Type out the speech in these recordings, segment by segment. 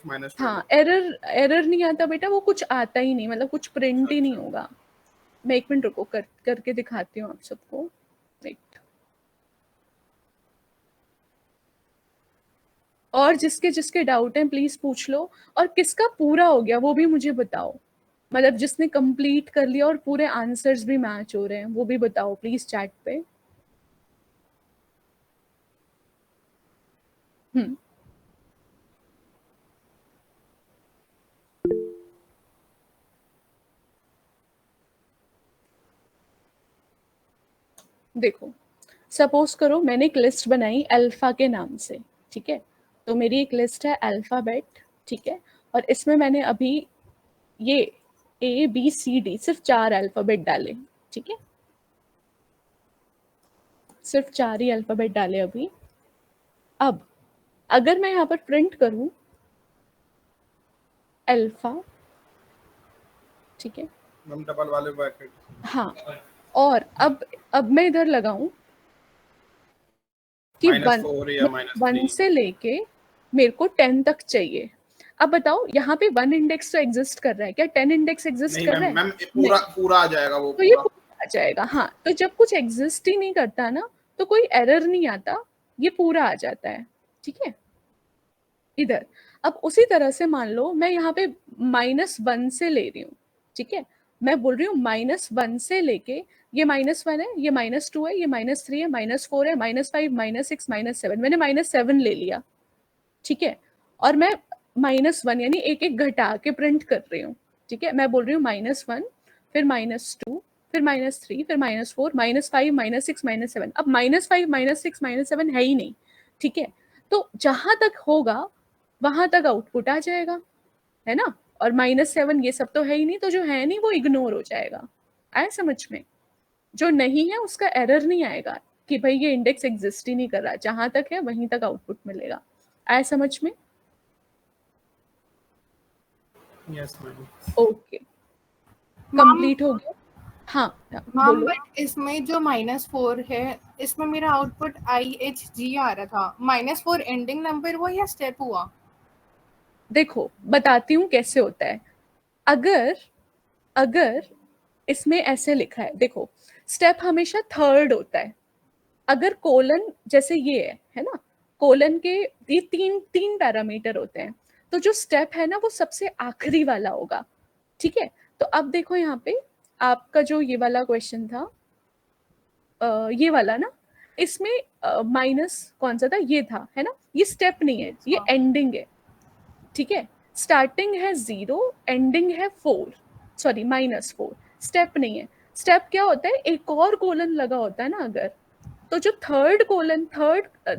-2। हाँ, एरर नहीं आता बेटा, वो कुछ आता ही नहीं, मतलब कुछ प्रिंट ही नहीं होगा। मैं 1 मिनट रुको, करके दिखाती हूँ आप सबको। वेट। और जिसके जिसके डाउट हैं प्लीज पूछ लो, और किसका पूरा हो गया वो भी मुझे बताओ, मतलब जिसने कंप्लीट कर लिया और पूरे आंसर्स भी मैच हो रहे हैं वो भी बताओ प्लीज चैट पे। देखो, सपोज करो मैंने एक लिस्ट बनाई अल्फा के नाम से, ठीक है, तो मेरी एक लिस्ट है अल्फाबेट, ठीक है, और इसमें मैंने अभी ये ABCD सिर्फ 4 अल्फाबेट डाले, ठीक है, सिर्फ 4 ही अल्फाबेट डाले अभी। अब अगर मैं यहाँ पर प्रिंट करूं अल्फा, ठीक है, हम डबल वाले ब्रैकेट, हाँ, और अब मैं इधर लगाऊं कि -4 या वन -3। से लेके मेरे को 10 तक चाहिए। अब बताओ यहाँ पे 1 इंडेक्स तो एग्जिस्ट कर रहा है क्या, 10 इंडेक्स एग्जिस्ट नहीं कर मैम, रहा है? मैम नहीं, पूरा आ जाएगा वो तो ये पूरा। पूरा आ जाएगा। हाँ, तो जब कुछ एग्जिस्ट ही नहीं करता ना तो कोई एरर नहीं आता, ये पूरा आ जाता है, ठीक है। इधर अब उसी तरह से मान लो मैं यहाँ पे -1 से ले रही हूँ, ठीक है, मैं बोल रही हूँ -1 से लेके ये -1 है, ये -2 है, ये -3 है, -4 है, -5, -6, -7, मैंने -7 ले लिया, ठीक है, और मैं -1 यानी एक एक घटा के प्रिंट कर रही हूँ, ठीक है, मैं बोल रही हूँ -1, फिर -2, फिर -3, फिर -4, -5, -6, -7। अब -5, -6, -7 है ही नहीं, ठीक है, तो जहां तक होगा वहां तक आउटपुट आ जाएगा, है ना, और -7 ये सब तो है ही नहीं, तो जो है नहीं वो इग्नोर हो जाएगा। आया समझ में? जो नहीं है उसका एरर नहीं आएगा कि भाई ये इंडेक्स एग्जिस्ट ही नहीं कर रहा, जहां तक है वहीं तक आउटपुट मिलेगा। आया समझ में? Yes ma'am. ओके, कंप्लीट हो गया। हाँ मैम बोलो। बट इसमें जो -4 है, इसमें मेरा आउटपुट IHG आ रहा था। -4 एंडिंग नंबर हुआ या स्टेप हुआ? देखो बताती हूँ कैसे होता है। अगर अगर इसमें ऐसे लिखा है, देखो स्टेप हमेशा थर्ड होता है। अगर कोलन जैसे ये है ना, कोलन के ये तीन तीन पैरामीटर होते हैं, तो जो स्टेप है ना वो सबसे आखिरी वाला होगा, ठीक है। तो अब देखो यहाँ पे आपका जो ये वाला क्वेश्चन था, ये वाला ना, इसमें माइनस कौन सा था, ये था, है ना, ये स्टेप नहीं है, ये एंडिंग है, ठीक है। स्टार्टिंग है 0, एंडिंग है 4, सॉरी -4, स्टेप नहीं है। स्टेप क्या होता है, एक और कोलन लगा होता है ना अगर, तो जो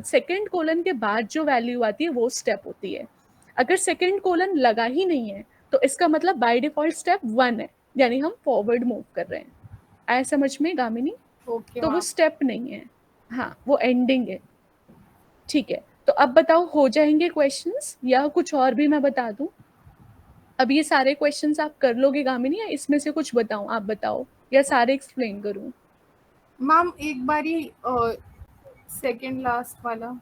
सेकंड कोलन के बाद जो वैल्यू आती है वो स्टेप होती है। अगर सेकंड कोलन लगा ही नहीं है तो इसका मतलब बाय डिफॉल्ट स्टेप 1 है, यानी हम फॉरवर्ड मूव कर रहे हैं। आया समझ में गामिनी? ओके तो वो मैम। स्टेप नहीं है, हाँ वो एंडिंग है, ठीक है। तो अब बताओ हो जाएंगे क्वेश्चंस या कुछ और भी मैं बता दूं? अब ये सारे क्वेश्चंस आप कर लोगे गामिनी, या इसमें से कुछ बताऊं, आप बताओ, या सारे एक्सप्लेन करूं? मैम एक बारी सेकंड लास्ट वाला।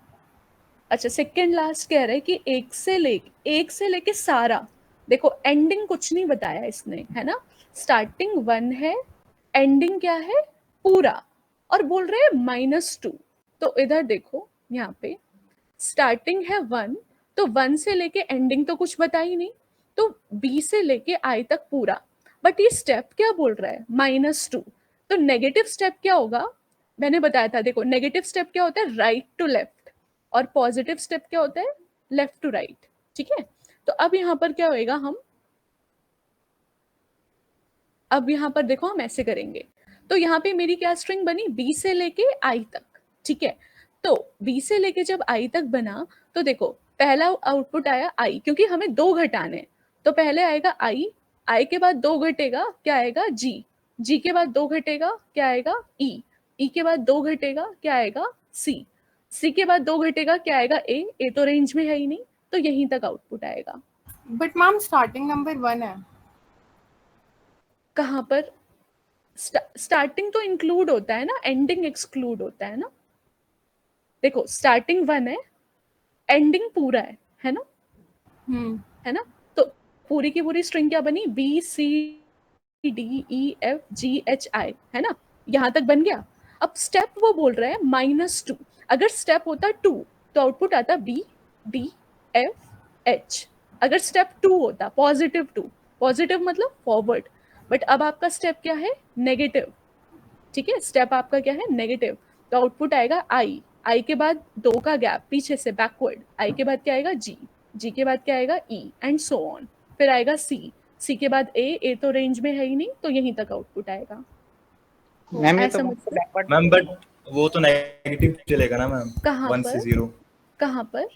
अच्छा, सेकंड लास्ट कह रहे हैं कि एक से लेके सारा, देखो एंडिंग कुछ नहीं बताया इसने, है ना, स्टार्टिंग 1 है, एंडिंग क्या है, पूरा, और बोल रहे हैं -2। तो इधर देखो यहाँ पे स्टार्टिंग है 1, तो 1 से लेके एंडिंग तो कुछ बता ही नहीं, तो B से लेके I तक पूरा, बट ये स्टेप क्या बोल रहा है, -2। तो नेगेटिव स्टेप क्या होगा, मैंने बताया था, देखो नेगेटिव स्टेप क्या होता है, राइट टू लेफ्ट, और पॉजिटिव स्टेप क्या होता है, लेफ्ट टू राइट, ठीक है। तो अब यहाँ पर क्या होएगा, अब यहाँ पर देखो हम ऐसे करेंगे, तो यहाँ पे मेरी क्या स्ट्रिंग बनी, B से लेके I तक, ठीक है। तो B से लेके जब I तक बना, तो देखो पहला आउटपुट आया I, क्योंकि हमें 2 घटाने, तो पहले आएगा I के बाद 2 घटेगा, क्या आएगा, G के बाद 2 घटेगा, क्या आएगा, E के बाद 2 घटेगा, क्या आएगा, C के बाद 2 घटेगा, क्या आएगा, A तो रेंज में है ही नहीं, तो यहीं तक आउटपुट आएगा। बट मैम स्टार्टिंग नंबर 1 है। कहाँ पर? स्टार्टिंग तो इंक्लूड होता है ना, एंडिंग एक्सक्लूड होता है ना। देखो स्टार्टिंग 1 है, एंडिंग पूरा है ना। है ना। तो पूरी की पूरी स्ट्रिंग क्या बनी, BCDEFGHI, है ना, यहाँ तक बन गया। अब स्टेप वो बोल रहा है -2, अगर स्टेप होता 2 तो आउटपुट आता BDFH। अगर स्टेप 2 होता +2, पॉजिटिव मतलब फॉरवर्ड, बट अब आपका स्टेप क्या है, नेगेटिव, ठीक है, स्टेप आपका क्या है, नेगेटिव, तो आउटपुट आएगा आई के बाद 2 का गैप पीछे से बैकवर्ड, आई के बाद क्या आएगा जी के बाद क्या आएगा ई, एंड सो ऑन, फिर आएगा सी के बाद ए तो रेंज में है ही नहीं, तो यहीं तक आउटपुट आएगा। मैम ये ऐसा तो मुझसे बैकवर्ड मैम बट वो तो नेगेटिव चलेगा ना मैम, कहाँ 1 से पर 0। कहाँ पर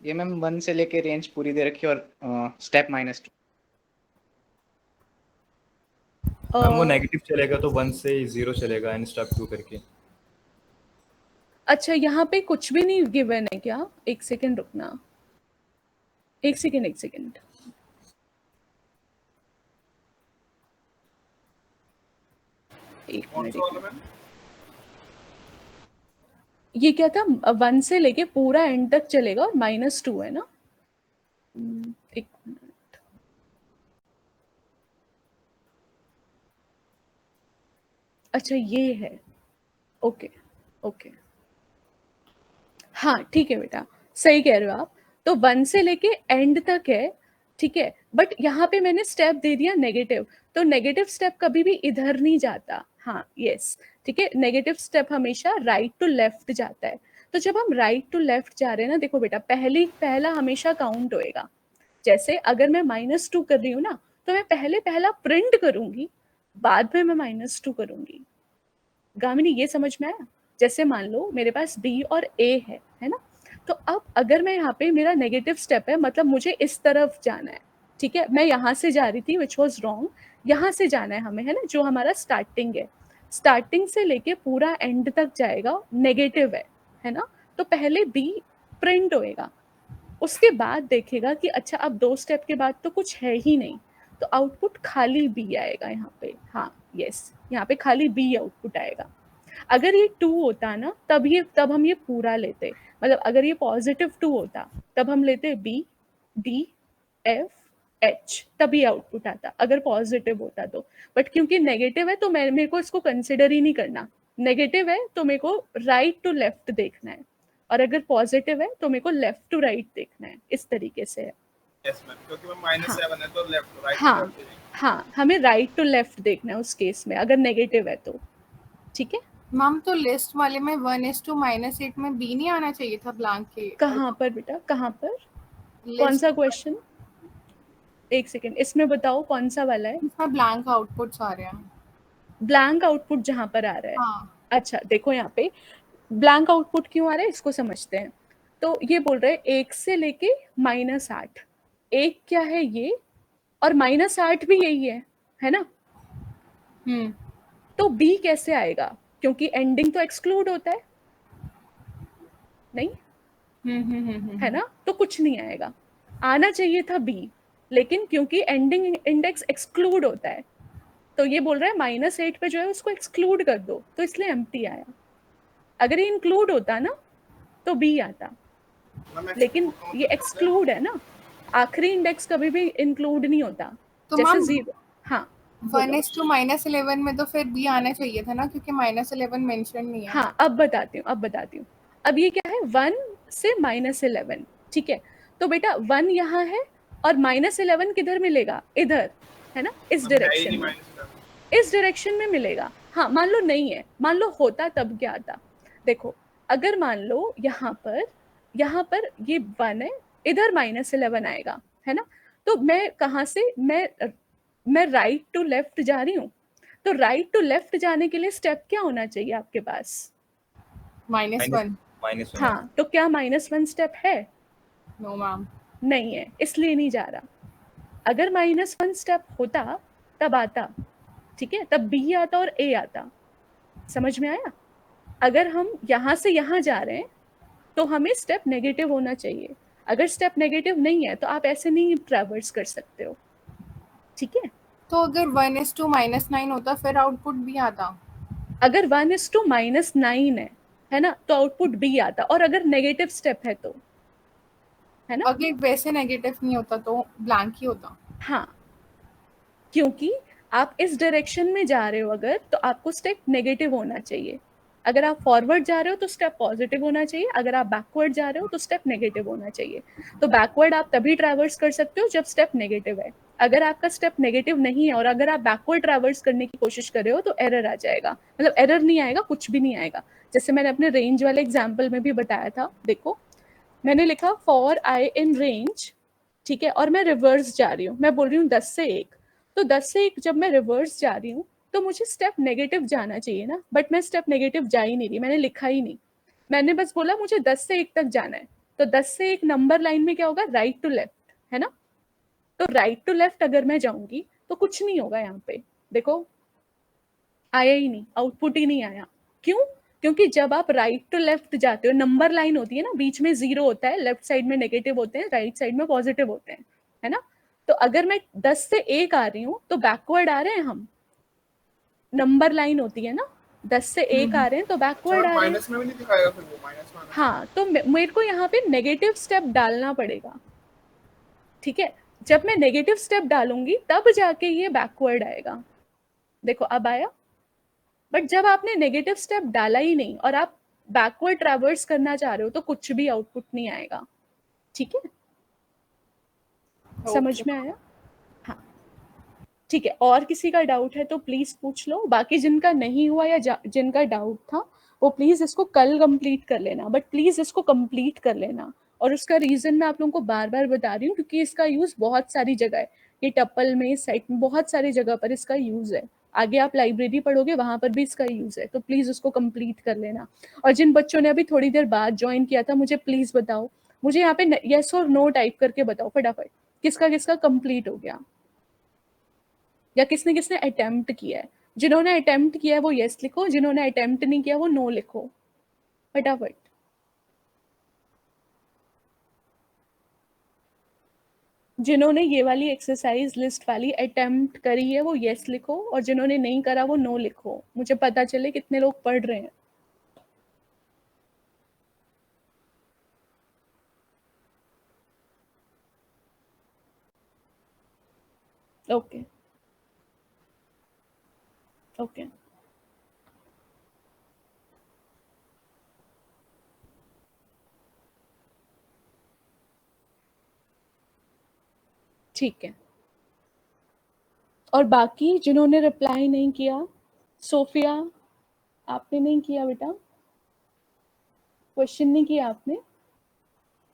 ये मैम 1 से लेके रेंज पूरी दे रखी और स्टेप -2। मैम वो नेगेटिव चलेगा तो 1 से 0 चलेगा एंड स्टेप 2 करके। अच्छा यहाँ पे कुछ भी नहीं गिवन है क्या, एक सेकेंड रुकना, एक सेकेंड एक कौन मिनट, सा वाला मैम? ये क्या था, 1 से लेके पूरा एंड तक चलेगा और -2 है ना, एक मिनट, अच्छा ये है, ओके ओके, हाँ ठीक है बेटा, सही कह रहे हो आप, तो 1 से लेके एंड तक है, ठीक है, बट यहाँ पे मैंने स्टेप दे दिया नेगेटिव, तो नेगेटिव स्टेप कभी भी इधर नहीं जाता, हाँ यस, ठीक है, नेगेटिव स्टेप हमेशा राइट टू लेफ्ट जाता है। तो जब हम राइट टू लेफ्ट जा रहे हैं ना, देखो बेटा, पहला हमेशा काउंट होएगा, जैसे अगर मैं -2 कर रही हूँ ना, तो मैं पहला प्रिंट करूंगी, बाद में मैं -2 करूंगी। गामिनी ये समझ में आया, जैसे मान लो मेरे पास B और A है ना, तो अब अगर मैं यहाँ पे, मेरा नेगेटिव स्टेप है, मतलब मुझे इस तरफ जाना है, ठीक है, मैं यहाँ से जा रही थी विच वॉज रॉन्ग, यहाँ से जाना है हमें, है ना, जो हमारा स्टार्टिंग है, स्टार्टिंग से लेके पूरा एंड तक जाएगा, नेगेटिव है ना, तो पहले B प्रिंट होएगा, उसके बाद देखेगा कि अच्छा अब 2 स्टेप के बाद तो कुछ है ही नहीं, तो आउटपुट खाली B आएगा यहाँ पे, हाँ यस, यहाँ पे खाली B आउटपुट आएगा। अगर ये 2 होता ना, तब हम ये पूरा लेते, मतलब अगर ये +2 होता तब हम लेते BDFH, तभी आउटपुट आता, अगर पॉजिटिव होता तो, बट क्योंकि नेगेटिव है तो मेरे को इसको कंसिडर ही नहीं करना, नेगेटिव है तो मेरे को राइट टू लेफ्ट देखना है, और अगर पॉजिटिव है तो मेरे को लेफ्ट टू राइट देखना है, इस तरीके से है। यस मैम, क्योंकि मैं -7 है तो लेफ्ट राइट हाँ हाँ, हमें राइट टू लेफ्ट देखना है उस केस में, अगर नेगेटिव है तो, ठीक है। मैम तो लिस्ट वाले में 1:-8 में बी नहीं आना चाहिए था ब्लैंक के, कहाँ पर बेटा, कहाँ पर, List कौन सा क्वेश्चन, एक सेकेंड, इसमें बताओ कौन सा वाला है, इसमें ब्लैंक आउटपुट्स आ रहे हैं। ब्लैंक आउटपुट जहाँ पर आ रहा है, हाँ अच्छा देखो यहाँ पे ब्लैंक आउटपुट क्यों आ रहा है, इसको समझते हैं। तो ये बोल रहे हैं 1 से लेके -8, एक क्या है ये, और -8 भी यही है ना, तो B कैसे आएगा, क्योंकि एंडिंग तो एक्सक्लूड होता है नहीं, है ना, तो कुछ नहीं आएगा, आना चाहिए था B, लेकिन क्योंकि एंडिंग इंडेक्स एक्सक्लूड होता है, तो ये बोल रहा है -8 पे जो है उसको एक्सक्लूड कर दो, तो इसलिए एम्प्टी आया, अगर ये इंक्लूड होता ना तो B आता, लेकिन ये एक्सक्लूड है ना, आखिरी इंडेक्स कभी भी इंक्लूड नहीं होता, तो जैसे मैम 0, हाँ 1:-11 में तो फिर बी आना चाहिए था ना, क्योंकि -11 मेंशन नहीं है। हाँ अब बताती हूँ, अब ये क्या है 1 से -11, ठीक है, तो बेटा 1 यहाँ है और -11 किधर मिलेगा, इधर, है ना, इस डायरेक्शन में, इस डायरेक्शन में मिलेगा, हाँ मान लो नहीं है, मान लो होता तब क्या आता, देखो अगर मान लो यहाँ पर ये 1 है, इधर -11 आएगा, है ना, तो मैं कहाँ से, मैं राइट टू लेफ्ट जा रही हूँ, तो राइट टू लेफ्ट जाने के लिए स्टेप क्या होना चाहिए आपके पास, -1 -1। हाँ, तो क्या -1 स्टेप है, नो मैम, नहीं है, इसलिए नहीं जा रहा, अगर -1 स्टेप होता तब आता, ठीक है, तब B आता और A आता, समझ में आया, अगर हम यहाँ से यहाँ जा रहे हैं तो हमें स्टेप नेगेटिव होना चाहिए, अगर स्टेप नेगेटिव नहीं है तो आप ऐसे नहीं ट्रैवर्स कर सकते हो, ठीक है, तो अगर 1:-9 होता फिर आउटपुट भी आता। अगर 1:-9 है ना, तो आउटपुट B आता, और अगर नेगेटिव स्टेप है तो, है ना? अगर वैसे नेगेटिव नहीं होता तो ब्लैंक ही होता। हाँ, क्योंकि आप इस डायरेक्शन में जा रहे हो अगर, तो आपको स्टेप नेगेटिव होना चाहिए। अगर आप फॉरवर्ड जा रहे हो तो स्टेप पॉजिटिव होना चाहिए, अगर आप बैकवर्ड जा रहे हो तो स्टेप नेगेटिव होना चाहिए। तो बैकवर्ड आप तभी ट्रैवर्स कर सकते हो जब स्टेप नेगेटिव है। अगर आपका स्टेप नेगेटिव नहीं है और अगर आप बैकवर्ड ट्रैवर्स करने की कोशिश कर रहे हो तो एरर आ जाएगा, मतलब एरर नहीं आएगा, कुछ भी नहीं आएगा। जैसे मैंने अपने रेंज वाले एग्जाम्पल में भी बताया था, देखो मैंने लिखा फॉर आई इन रेंज, ठीक है, और मैं रिवर्स जा रही हूँ, मैं बोल रही हूँ 10 से 1, तो 10 से 1 जब मैं रिवर्स जा रही हूँ तो मुझे स्टेप नेगेटिव जाना चाहिए ना, बट मैं स्टेप नेगेटिव जा ही नहीं रही, मैंने लिखा ही नहीं, मैंने बस बोला मुझे 10 से 1 तक जाना है। तो 10 से 1 नंबर लाइन में क्या होगा, राइट टू लेफ्ट, है ना? तो राइट टू लेफ्ट अगर मैं जाऊंगी तो कुछ नहीं होगा यहाँ पे, देखो आया ही नहीं, आउटपुट ही नहीं आया। क्यों? क्योंकि जब आप राइट टू लेफ्ट जाते हो, नंबर लाइन होती है ना, बीच में 0 होता है, लेफ्ट साइड में नेगेटिव होते हैं, राइट साइड में पॉजिटिव होते हैं, है ना? तो अगर मैं 10 से 1 आ रही हूँ तो बैकवर्ड आ रहे हैं हम, नंबर लाइन होती है ना, 10 से 1 आ रहे हैं तो बैकवर्ड आ रहे हैं। माइनस में भी नहीं दिखाएगा फिर वो माइनस माइनस। हाँ, तो मेरे को यहाँ पे नेगेटिव स्टेप डालना पड़ेगा, ठीक है? जब मैं नेगेटिव स्टेप डालूंगी तब जाके ये बैकवर्ड आएगा, देखो अब आया। बट जब आपने नेगेटिव स्टेप डाला ही नहीं और आप बैकवर्ड ट्रैवर्स करना चाह रहे हो तो कुछ भी आउटपुट नहीं आएगा, ठीक है? समझ में आया? हाँ, ठीक है। और किसी का डाउट है तो प्लीज पूछ लो, बाकी जिनका नहीं हुआ या जिनका डाउट था वो प्लीज इसको कल कंप्लीट कर लेना, बट प्लीज इसको कंप्लीट कर लेना। और उसका रीजन मैं आप लोगों को बार बार बता रही हूँ क्योंकि इसका यूज बहुत सारी जगह है, ये टपल में, साइट में, बहुत सारी जगह पर इसका यूज है। आगे आप लाइब्रेरी पढ़ोगे वहां पर भी इसका यूज है, तो प्लीज उसको कंप्लीट कर लेना। और जिन बच्चों ने अभी थोड़ी देर बाद ज्वाइन किया था, मुझे प्लीज बताओ, मुझे यहाँ पे यस और नो टाइप करके बताओ फटाफट, किसका किसका कंप्लीट हो गया या किसने किसने अटेम्प्ट किया है। जिन्होंने अटेम्प्ट किया है वो यस लिखो, जिन्होंने अटेम्प्ट नहीं किया वो नो लिखो, फटाफट। जिन्होंने ये वाली एक्सरसाइज लिस्ट वाली अटेम्प्ट करी है वो यस लिखो, और जिन्होंने नहीं करा वो नो लिखो, मुझे पता चले कितने लोग पढ़ रहे हैं। ओके ओके ठीक है। और बाकी जिन्होंने रिप्लाई नहीं किया, सोफिया आपने नहीं किया बेटा, क्वेश्चन नहीं किया आपने,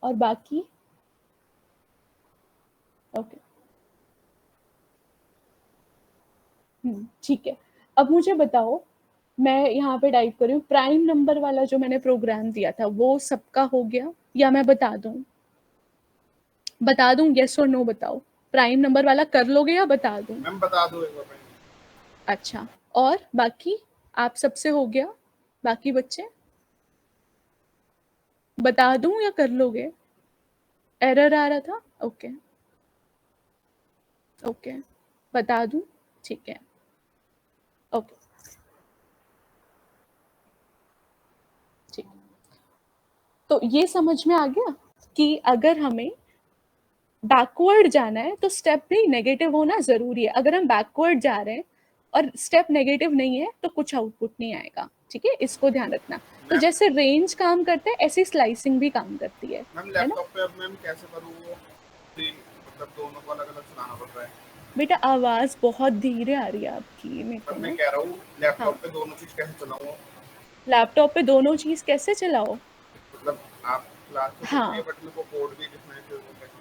और बाकी ओके ठीक है। अब मुझे बताओ, मैं यहाँ पे टाइप कर रही हूँ, प्राइम नंबर वाला जो मैंने प्रोग्राम दिया था वो सबका हो गया या मैं बता दूं? बता दूं, यस और नो बताओ, प्राइम नंबर वाला कर लोगे या बता दूं? मैम बता दो एक बार मैम। अच्छा, और बाकी आप सबसे हो गया? बाकी बच्चे बता दूं या कर लोगे? एरर आ रहा था, ओके ओके, बता दूं, ठीक है, ओके ठीक। तो ये समझ में आ गया कि अगर हमें बैकवर्ड जाना है तो स्टेप भी नेगेटिव होना जरूरी है। अगर हम बैकवर्ड जा रहे हैं और स्टेप नेगेटिव नहीं है तो कुछ आउटपुट नहीं आएगा, ठीक है? इसको ध्यान रखना। तो जैसे रेंज काम करते हैं ऐसी स्लाइसिंग भी काम करती है। मैम लैपटॉप पे अब मैम कैसे करूँ वो तीन, मतलब दोनों को अलग अलग चलाना पड़ रहा है। बेटा आवाज बहुत धीरे आ रही है आपकी मेरे को। मैं कह रहा हूँ लैपटॉप पे दोनों चीज कैसे चलाऊँ? लैपटॉप पे दोनों चीज कैसे चलाओ? मतलब आप क्लास में हाँ। बट मेरे को कोड भी लिखना है फिर वो कैसे?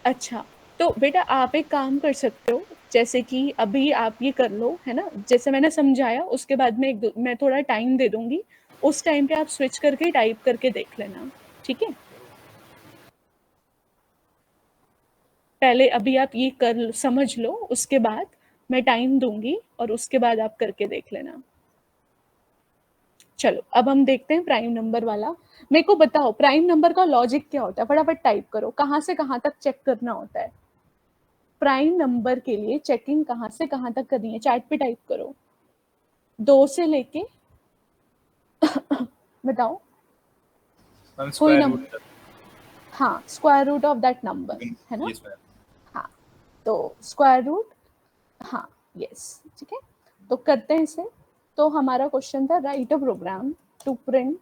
अच्छा, तो बेटा आप एक काम कर सकते हो, जैसे कि अभी आप ये कर लो, है ना, जैसे मैंने समझाया, उसके बाद में मैं थोड़ा टाइम दे दूंगी, उस टाइम पे आप स्विच करके टाइप करके देख लेना, ठीक है? पहले अभी आप ये कर समझ लो, उसके बाद मैं टाइम दूंगी और उसके बाद आप करके देख लेना। चलो अब हम देखते हैं प्राइम नंबर वाला। मेरे को बताओ प्राइम नंबर का लॉजिक क्या होता है, फटाफट टाइप करो, कहाँ से कहाँ तक चेक करना होता है? प्राइम नंबर के लिए चेकिंग कहाँ से कहाँ तक करनी है, चैट पे टाइप करो। 2 से लेके बताओ मैम कोई स्क्वायर नंबर, रूट तक। हाँ, square root of that number, है ना? ये square। हाँ, तो स्क्वायर रूट, हाँ यस, ठीक है। तो करते हैं इसे। तो हमारा क्वेश्चन था write a program to print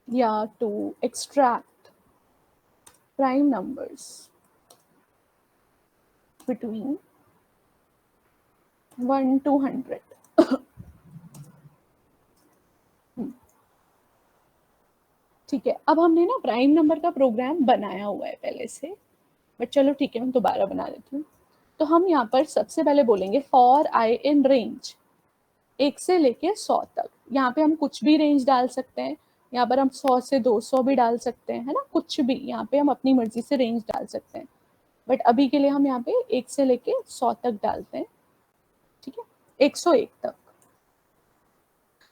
या to extract prime numbers between 1 to 100। ठीक है, अब हमने ना प्राइम नंबर का प्रोग्राम बनाया हुआ है पहले से, बट चलो ठीक है, मैं दोबारा बना देती हूँ। तो हम यहाँ पर सबसे पहले बोलेंगे फॉर आई इन रेंज 1 से लेके 100 तक। यहाँ पे हम कुछ भी रेंज डाल सकते हैं, यहाँ पर हम 100 से 200 भी डाल सकते हैं, है ना? कुछ भी यहाँ पे हम अपनी मर्जी से रेंज डाल सकते हैं, बट अभी के लिए हम यहाँ पे 1 से लेके 100 तक डालते हैं, ठीक है, 101 तक।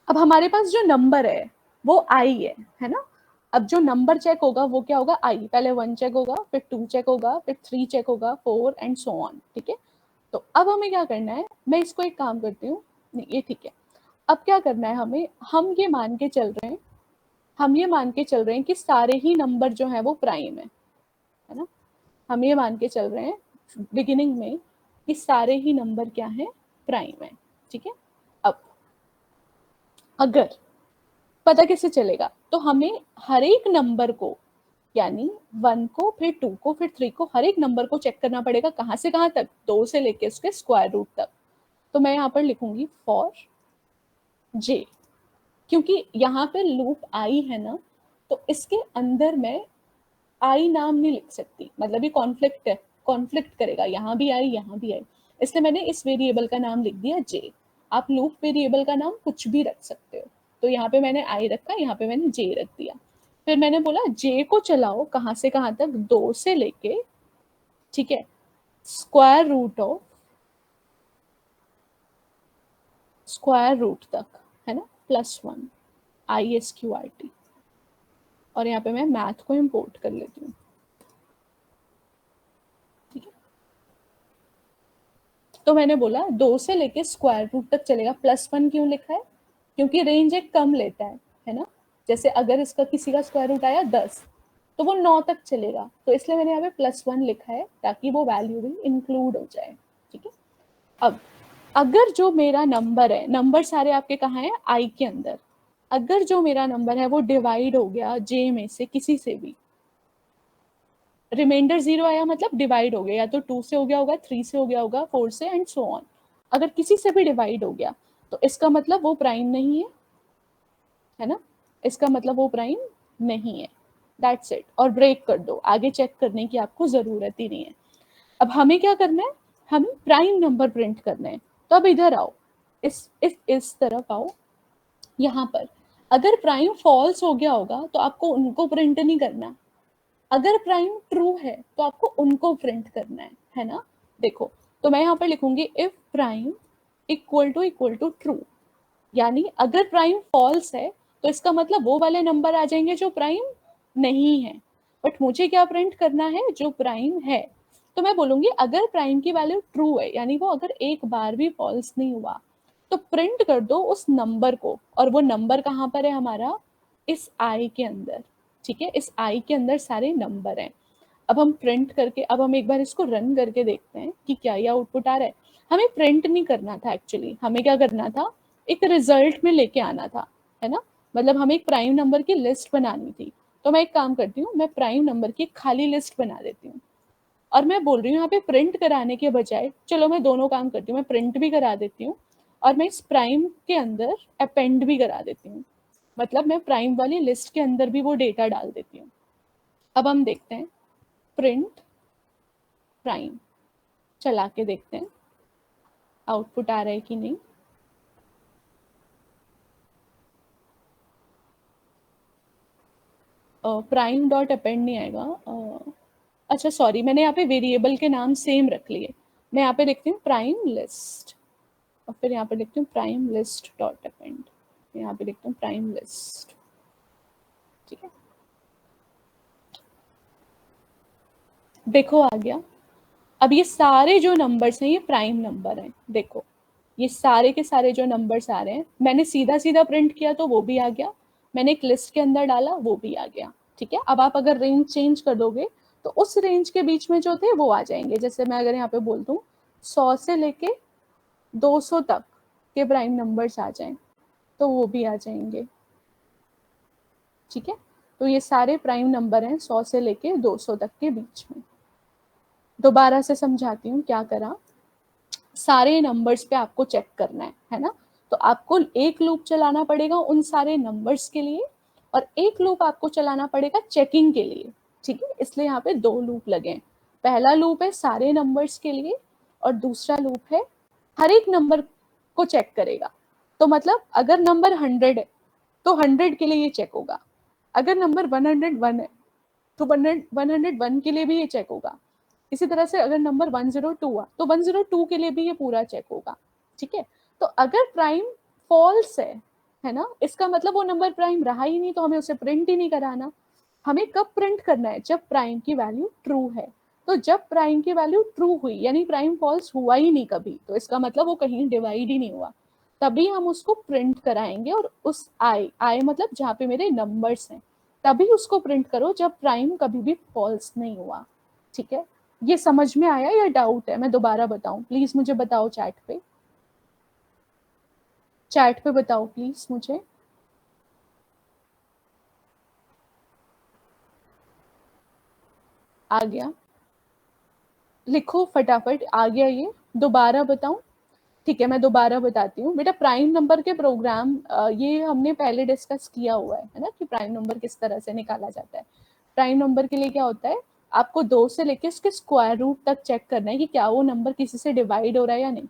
अब हमारे पास जो नंबर है वो आई है ना? अब जो नंबर चेक होगा वो क्या होगा? आई। पहले 1 चेक होगा, फिर 2 चेक होगा, फिर 3 चेक होगा, 4 एंड सो ऑन, ठीक है। तो अब हमें क्या करना है, मैं इसको एक काम करती हूँ, नहीं ये ठीक है। अब क्या करना है हमें, हम ये मान के चल रहे हैं कि सारे ही नंबर जो है वो प्राइम है ना? हम ये मान के चल रहे हैं बिगिनिंग में कि सारे ही नंबर क्या है? प्राइम है, ठीक है। अब अगर पता कैसे चलेगा, तो हमें हर एक नंबर को, यानी 1 को, फिर 2 को, फिर 3 को, हर एक नंबर को चेक करना पड़ेगा। कहाँ से कहाँ तक? 2 से लेके उसके स्क्वायर रूट तक। तो मैं यहाँ पर लिखूंगी फॉर जे, क्योंकि यहाँ पे लूप आई है ना, तो इसके अंदर मैं आई नाम नहीं लिख सकती, मतलब ये कॉन्फ्लिक्ट करेगा, यहाँ भी आई, यहाँ भी आई, इसलिए मैंने इस वेरिएबल का नाम लिख दिया जे। आप लूप वेरिएबल का नाम कुछ भी रख सकते हो, तो यहाँ पे मैंने आई रखा, यहाँ पे मैंने जे रख दिया। फिर मैंने बोला जे को चलाओ कहाँ से कहाँ तक? 2 से लेके, ठीक है, स्क्वायर रूट तक, है ना, +1 ISQRT। और यहाँ पे मैं मैथ को इंपोर्ट कर लेती हूँ, ठीक है। तो मैंने बोला 2 से लेके स्क्वायर रूट तक चलेगा। +1 क्यों लिखा है? क्योंकि रेंज एक कम लेता है ना? जैसे अगर इसका किसी का स्क्वायर रूट आया 10, तो वो 9 तक चलेगा, तो इसलिए मैंने यहाँ पे +1 लिखा है ताकि वो वैल्यू भी इंक्लूड हो जाए, ठीक है। अब अगर जो मेरा नंबर है, नंबर सारे आपके कहाँ है? आई के अंदर। अगर जो मेरा नंबर है वो डिवाइड हो गया जे में से किसी से भी, रिमाइंडर 0 आया मतलब डिवाइड हो गया, या तो 2 से हो गया होगा, 3 से हो गया होगा, 4 से एंड सो ऑन। अगर किसी से भी डिवाइड हो गया तो इसका मतलब वो प्राइम नहीं है ना? इसका मतलब वो प्राइम नहीं है, दैट्स इट। और ब्रेक कर दो, आगे चेक करने की आपको जरूरत ही नहीं है। अब हमें क्या करना है, हमें प्राइम नंबर प्रिंट करना है। तो अब इधर आओ, इस तरफ आओ। यहाँ पर अगर प्राइम फॉल्स हो गया होगा तो आपको उनको प्रिंट नहीं करना, अगर प्राइम ट्रू है तो आपको उनको प्रिंट करना है ना? देखो, तो मैं यहाँ पर लिखूंगी if prime equal to true, यानी अगर प्राइम फॉल्स है तो इसका मतलब वो वाले नंबर आ जाएंगे जो प्राइम नहीं है, बट मुझे क्या प्रिंट करना है? जो प्राइम है। तो मैं बोलूंगी अगर प्राइम की वैल्यू ट्रू है, यानी वो अगर एक बार भी फॉल्स नहीं हुआ, तो प्रिंट कर दो उस नंबर को। और वो नंबर कहाँ पर है हमारा? इस आई के अंदर, ठीक है, इस आई के अंदर सारे नंबर हैं। अब हम प्रिंट करके, अब हम एक बार इसको रन करके देखते हैं कि क्या ये आउटपुट आ रहा है। हमें प्रिंट नहीं करना था एक्चुअली, हमें क्या करना था? एक रिजल्ट में लेके आना था, है ना? मतलब हमें एक प्राइम नंबर की लिस्ट बनानी थी। तो मैं एक काम करती हूँ, मैं प्राइम नंबर की खाली लिस्ट बना देती हूँ, और मैं बोल रही हूँ यहाँ पे प्रिंट कराने के बजाय, चलो मैं दोनों काम करती हूँ, मैं प्रिंट भी करा देती हूँ और मैं इस प्राइम के अंदर अपेंड भी करा देती हूँ, मतलब मैं प्राइम वाली लिस्ट के अंदर भी वो डेटा डाल देती हूँ। अब हम देखते हैं, प्रिंट प्राइम चला के देखते हैं आउटपुट आ रहा है कि नहीं। प्राइम डॉट अपेंड नहीं आएगा। अच्छा सॉरी, मैंने यहाँ पे वेरिएबल के नाम सेम रख लिए। मैं यहाँ पे देखती हूँ प्राइम लिस्ट, और फिर यहाँ पे देखती हूँ प्राइम लिस्ट डॉट अपेंड, यहाँ पे देखती हूँ प्राइम लिस्ट, ठीक है। देखो आ गया। अब ये सारे जो नंबर्स हैं ये प्राइम नंबर हैं। देखो ये सारे के सारे जो नंबर्स आ रहे हैं, मैंने सीधा सीधा प्रिंट किया तो वो भी आ गया, मैंने एक लिस्ट के अंदर डाला, वो भी आ गया, ठीक है। अब आप अगर रेंज चेंज कर दोगे तो उस रेंज के बीच में जो थे वो आ जाएंगे। जैसे मैं अगर यहाँ पे बोल दूँ 100 से लेके 200 तक के प्राइम नंबर्स आ जाएं तो वो भी आ जाएंगे, ठीक है। तो ये सारे प्राइम नंबर हैं 100 से लेके 200 तक के बीच में। दोबारा से समझाती हूँ क्या करा। सारे नंबर्स पे आपको चेक करना है ना। तो आपको एक लूप चलाना पड़ेगा उन सारे नंबर्स के लिए और एक लूप आपको चलाना पड़ेगा चेकिंग के लिए, ठीक है। इसलिए यहाँ पे 2 लूप लगे हैं। पहला लूप है सारे नंबर्स के लिए और दूसरा लूप है हर एक नंबर को चेक करेगा। तो मतलब अगर नंबर 100 है तो 100 के लिए ये चेक होगा, अगर नंबर 101 है तो 101 के लिए भी ये चेक होगा। इसी तरह से अगर नंबर 102 हुआ तो 102 के लिए भी ये पूरा चेक होगा, ठीक है। तो अगर प्राइम फॉल्स है ना, इसका मतलब वो नंबर प्राइम रहा ही नहीं, तो हमें उसे प्रिंट ही नहीं कराना। हमें कब प्रिंट करना है? जब प्राइम की वैल्यू ट्रू है। तो जब प्राइम की वैल्यू ट्रू हुई यानी प्राइम फॉल्स हुआ ही नहीं कभी, तो इसका मतलब वो कहीं डिवाइड ही नहीं हुआ, तभी हम उसको प्रिंट कराएंगे। और उस आई मतलब जहाँ पे मेरे नंबर्स हैं तभी उसको प्रिंट करो जब प्राइम कभी भी फॉल्स नहीं हुआ, ठीक है। ये समझ में आया या डाउट है? मैं दोबारा बताऊं? प्लीज मुझे बताओ चैट पे बताओ प्लीज मुझे। आ गया? लिखो फटाफट, आ गया ये? दोबारा बताऊं? ठीक है, मैं दोबारा बताती हूँ बेटा। प्राइम नंबर के प्रोग्राम ये हमने पहले डिस्कस किया हुआ है ना, कि प्राइम नंबर किस तरह से निकाला जाता है। प्राइम नंबर के लिए क्या होता है, आपको 2 से लेके उसके स्क्वायर रूट तक चेक करना है कि क्या वो नंबर किसी से डिवाइड हो रहा है या नहीं।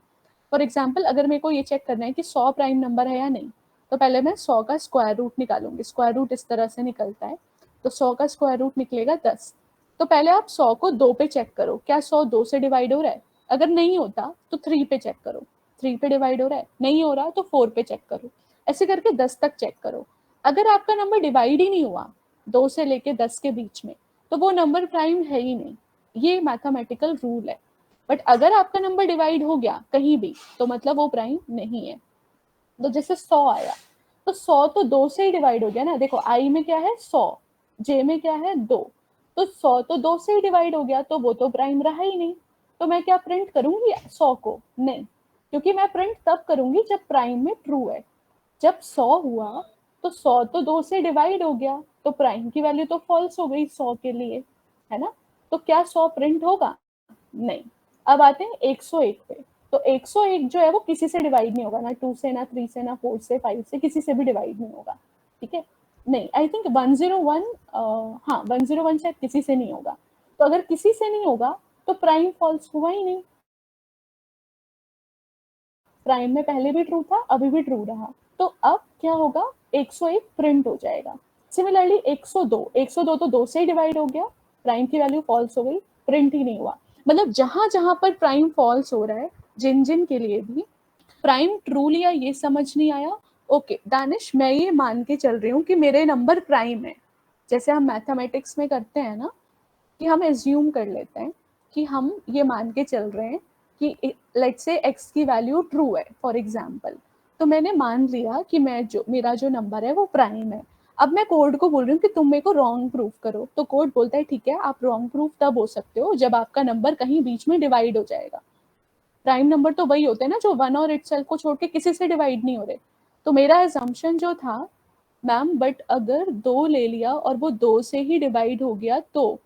फॉर एग्जाम्पल अगर मेरे को ये चेक करना है कि 100 प्राइम नंबर है या नहीं, तो पहले मैं 100 का स्क्वायर रूट निकालूंगी। स्क्वायर रूट इस तरह से निकलता है, तो 100 का स्क्वायर रूट निकलेगा 10। तो पहले आप 100 को 2 पे चेक करो, क्या 100 2 से डिवाइड हो रहा है? अगर नहीं होता तो 3 पे चेक करो, 3 पे डिवाइड हो रहा है, नहीं हो रहा तो 4 पे चेक करो, ऐसे करके 10 तक चेक करो। अगर आपका नंबर डिवाइड ही नहीं हुआ 2 से लेके 10 के बीच में, तो वो नंबर प्राइम है ही नहीं। ये मैथमेटिकल रूल है। बट अगर आपका नंबर डिवाइड हो गया कहीं भी, तो मतलब वो प्राइम नहीं है। तो जैसे 100 आया, तो 100 तो 2 से ही डिवाइड हो गया ना। देखो आई में क्या है 100, जे में क्या है 2, तो 100 तो 2 से ही डिवाइड हो गया, तो वो तो प्राइम रहा ही नहीं। तो मैं क्या प्रिंट करूंगी 100 को? नहीं, क्योंकि मैं प्रिंट तब करूंगी जब प्राइम में ट्रू है। जब 100 हुआ तो 100 तो 2 से डिवाइड हो गया, तो प्राइम की वैल्यू तो फॉल्स हो गई 100 के लिए, है ना। तो क्या 100 प्रिंट होगा? नहीं। अब आते हैं 101 पे। तो 101 जो है वो किसी से डिवाइड नहीं होगा, ना 2 से, ना 3 से, ना 4 से, 5 से, किसी से भी डिवाइड नहीं होगा, ठीक है। नहीं, आई थिंक 101, हाँ 101 शायद किसी से नहीं होगा। तो अगर किसी से नहीं होगा तो प्राइम फॉल्स हुआ ही नहीं। प्राइम में पहले भी ट्रू था, अभी भी ट्रू रहा। तो अब क्या होगा, 101 प्रिंट हो जाएगा। सिमिलरली 102 तो 2 से ही डिवाइड हो गया, प्राइम की वैल्यू फॉल्स हो गई, प्रिंट ही नहीं हुआ। मतलब जहां जहां पर प्राइम फॉल्स हो रहा है, जिन जिन के लिए भी प्राइम ट्रू लिया, ये समझ नहीं आया? ओके दानिश, मैं ये मान के चल रही हूँ कि मेरे नंबर प्राइम है। जैसे हम मैथमेटिक्स में करते हैं ना, कि हम एज्यूम कर लेते हैं कि हम ये मान के चल रहे हैं कि लेट्स से x की वैल्यू ट्रू है फॉर एग्जांपल। तो मैंने मान लिया कि मेरा जो नंबर है वो प्राइम है। अब मैं कोड को बोल रही हूँ कि तुम मेरे को रॉन्ग प्रूफ करो, तो कोड बोलता है ठीक है, आप रॉन्ग प्रूफ तब हो सकते हो जब आपका नंबर कहीं बीच में डिवाइड हो जाएगा। प्राइम नंबर तो वही होते हैं ना जो 1 और इटसेल्फ को छोड़ के किसी से डिवाइड नहीं हो रहे। तो मेरा एजम्पशन जो था, मैम बट अगर 2 ले लिया और वो 2 से ही डिवाइड हो गया, तो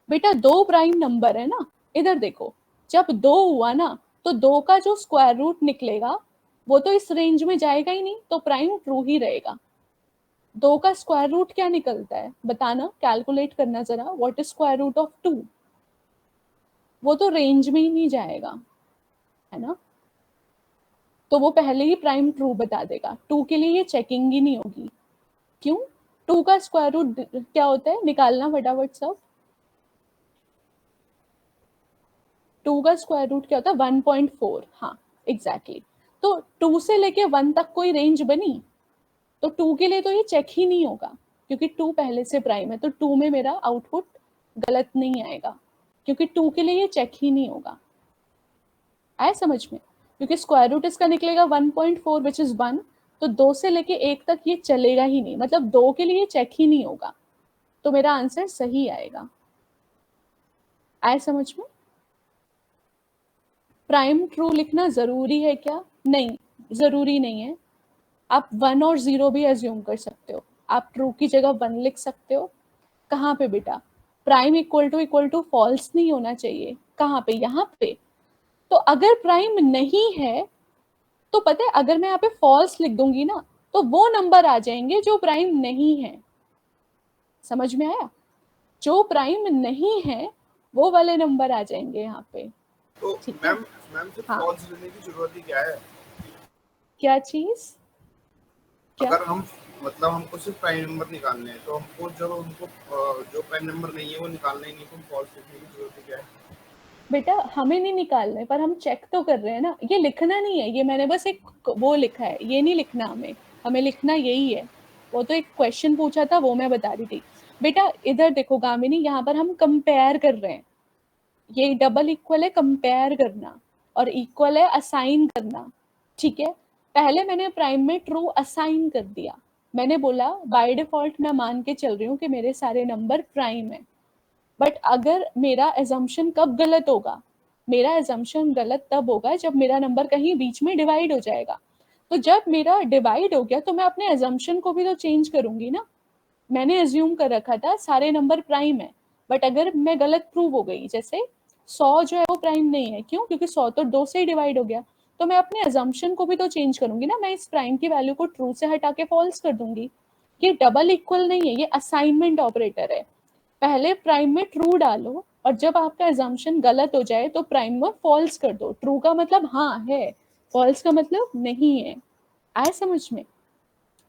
बेटा 2 प्राइम नंबर है ना, इधर देखो, जब 2 हुआ ना तो 2 का जो स्क्वायर रूट निकलेगा वो तो इस रेंज में जाएगा ही नहीं, तो प्राइम ट्रू ही रहेगा। 2 का स्क्वायर रूट क्या निकलता है बताना, कैलकुलेट करना जरा, what is square root of 2? वो तो रेंज में ही नहीं जाएगा, है ना। तो वो पहले ही प्राइम ट्रू बता देगा। 2 के लिए ये चेकिंग ही नहीं होगी। क्यों? 2 का स्क्वायर रूट क्या होता है, निकालना फटाफट सब। 2 का स्क्वायर रूट क्या होता है 1.4। हाँ एग्जैक्टली। तो 2 से लेके 1 तक कोई रेंज बनी, तो 2 के लिए तो ये चेक ही नहीं होगा, क्योंकि 2 पहले से प्राइम है। तो 2 में मेरा आउटपुट गलत नहीं आएगा, क्योंकि 2 के लिए ये चेक ही नहीं होगा। आया समझ में? क्योंकि स्क्वायर रूट इसका निकलेगा 1.4 विच इज 1, तो 2 से लेके 1 तक ये चलेगा ही नहीं, मतलब 2 के लिए चेक ही नहीं होगा, तो मेरा आंसर सही आएगा। आए समझ में? प्राइम ट्रू लिखना जरूरी है क्या? नहीं, जरूरी नहीं है। आप 1 और 0 भी एज्यूम कर सकते हो, आप ट्रू की जगह 1 लिख सकते हो। कहाँ पे बेटा? प्राइम इक्वल टू फॉल्स नहीं होना चाहिए, कहाँ पे? यहाँ पे। तो अगर प्राइम नहीं है तो पता है, अगर मैं यहाँ पे फॉल्स लिख दूंगी ना, तो वो नंबर आ जाएंगे जो प्राइम नहीं है। समझ में आया? जो प्राइम नहीं है वो वाले नंबर आ जाएंगे यहाँ पे। तो ठीक है? मैम मैम सिर्फ हाँ। फॉल्स लेने की जरूरत ही क्या है? क्या चीज? क्या? अगर हम मतलब हमको सिर्फ प्राइम नंबर निकालने हैं, तो हमको जब हमको जो प्राइम नंबर नहीं है वो निकालना ही नहीं, तो हम फॉल्स लिखने की जरूरत ही क्या है? बेटा हमें नहीं निकालना है, पर हम चेक तो कर रहे हैं ना। ये लिखना नहीं है, ये मैंने बस एक वो लिखा है, ये नहीं लिखना हमें। हमें लिखना यही है। वो तो एक क्वेश्चन पूछा था, वो मैं बता रही थी। बेटा इधर देखो गामिनी, यहाँ पर हम कंपेयर कर रहे हैं। ये डबल इक्वल है कंपेयर करना, और इक्वल है असाइन करना। ठीक है? पहले मैंने प्राइम में ट्रू असाइन कर दिया। मैंने बोला बाय डिफॉल्ट मैं मान के चल रही हूँ कि मेरे सारे नंबर प्राइम है। बट अगर मेरा एजम्पशन कब गलत होगा? मेरा एजम्पशन गलत तब होगा जब मेरा नंबर कहीं बीच में डिवाइड हो जाएगा। तो जब मेरा डिवाइड हो गया तो मैं अपने एजम्पशन को भी तो चेंज करूंगी ना। मैंने एज्यूम कर रखा था सारे नंबर प्राइम है, बट अगर मैं गलत प्रूव हो गई, जैसे 100 जो है वो प्राइम नहीं है, क्यों? क्योंकि 100 तो 2 से ही डिवाइड हो गया। तो मैं अपने एजम्पशन को भी तो चेंज करूंगी ना, मैं इस प्राइम की वैल्यू को ट्रू से हटा के फॉल्स कर दूंगी। ये डबल इक्वल नहीं है, ये असाइनमेंट ऑपरेटर है। पहले प्राइम में ट्रू डालो, और जब आपका एजम्पशन गलत हो जाए तो प्राइम में फॉल्स कर दो। ट्रू का मतलब हाँ है, फॉल्स का मतलब नहीं है। आए समझ में?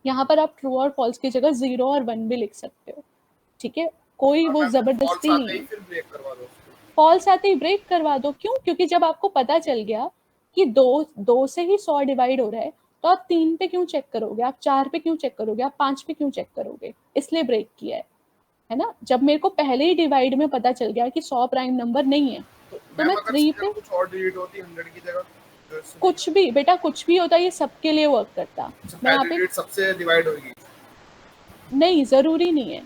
यहाँ पर आप ट्रू और फॉल्स की जगह 0 और 1 भी लिख सकते हो। ठीक है? कोई और वो मैम फॉल्स जबरदस्ती नहीं आते ही है। फिर ब्रेक करवा दो उसको। फॉल्स आते ही ब्रेक करवा दो। क्यों? क्योंकि जब आपको पता चल गया कि दो से ही 100 डिवाइड हो रहा है, तो आप 3 पे क्यों चेक करोगे? आप 4 पे क्यों चेक करोगे? आप 5 पे क्यों चेक करोगे? इसलिए ब्रेक किया है ना? जब मेरे को पहले ही डिवाइड में पता चल गया कि 100 प्राइम नंबर नहीं है, तो मैम मैं अगर 3 इसकी पे जगह कुछ और डिलीट होती 100 की जगह, तो इससे कुछ भी, बेटा कुछ भी होता, ये सबके लिए वर्क करता। मैं यहाँ पहली पे डिलीट सबसे डिवाइड होगी। नहीं, जरूरी नहीं है।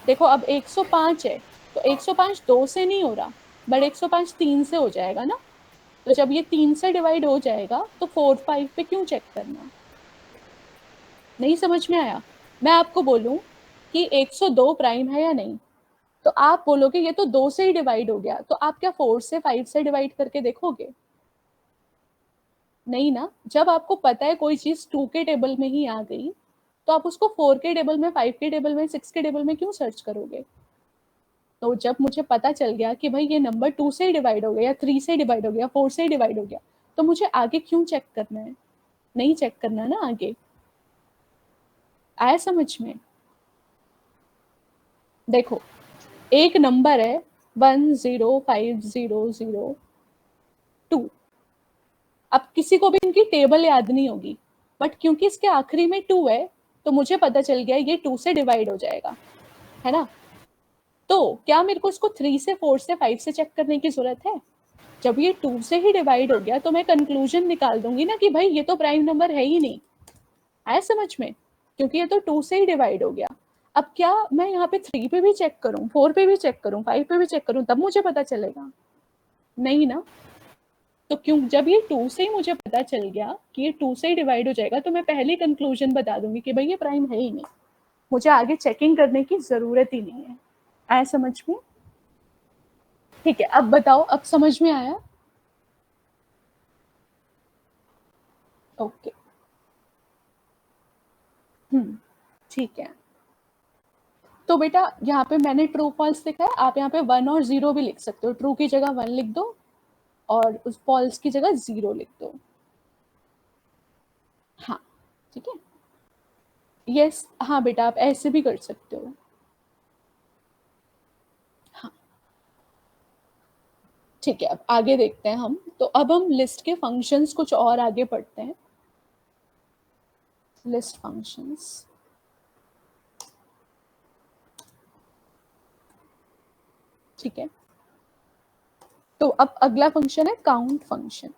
देखो अब 105 है, तो 105 2 से नहीं हो रहा, बट 105 3 से हो जाएगा ना। तो जब ये 3 से डिवाइड हो जाएगा तो 4 5 पे क्यों चेक करना? नहीं समझ में आया? मैं आपको बोलूं कि 102 प्राइम है या नहीं, तो आप बोलोगे ये तो 2 से ही डिवाइड हो गया, तो आप क्या 4 से 5 से डिवाइड करके देखोगे? नहीं ना। जब आपको पता है कोई चीज 2 के टेबल में ही आ गई, तो आप उसको 4 के टेबल में, 5 के टेबल में, 6 के टेबल में क्यों सर्च करोगे? तो जब मुझे पता चल गया कि भाई ये नंबर 2 से ही डिवाइड हो गया, या 3 से डिवाइड हो गया, 4 से डिवाइड हो गया, तो मुझे आगे क्यों चेक करना है? नहीं चेक करना ना आगे। आया समझ में? देखो एक नंबर है 1050002। अब किसी को भी इनकी टेबल याद नहीं होगी, बट क्योंकि इसके आखिरी में 2 है, तो मुझे पता चल गया ये 2 से डिवाइड हो जाएगा, है ना? तो क्या मेरे को इसको 3 से, 4 से, 5 से चेक करने की जरूरत है? जब ये 2 से ही डिवाइड हो गया तो मैं कंक्लूजन निकाल दूंगी ना कि भाई ये तो प्राइम नंबर है ही नहीं। आया समझ में? क्योंकि ये तो 2 से ही डिवाइड हो गया। अब क्या मैं यहाँ पे 3 पे भी चेक करूं, 4 पे भी चेक करूं, 5 पे भी चेक करूं, तब मुझे पता चलेगा? नहीं ना। तो क्यों, जब ये 2 से ही मुझे पता चल गया कि ये 2 से ही डिवाइड हो जाएगा, तो मैं पहले कंक्लूजन बता दूंगी कि भाई ये प्राइम है ही नहीं, मुझे आगे चेकिंग करने की जरूरत ही नहीं है। आया समझ में? ठीक है, अब बताओ, अब समझ में आया? ओके, ठीक है। तो बेटा यहाँ पे मैंने ट्रू फॉल्स लिखा है, आप यहाँ पे 1 और 0 भी लिख सकते हो। ट्रू की जगह 1 लिख दो और उस फॉल्स की जगह 0 लिख दो। हाँ ठीक है। यस, हाँ बेटा आप ऐसे भी कर सकते हो। हाँ ठीक है, अब आगे देखते हैं हम। तो अब हम लिस्ट के फंक्शंस कुछ और आगे पढ़ते हैं। लिस्ट फंक्शंस, ठीक है। तो अब अगला फंक्शन है काउंट फंक्शन,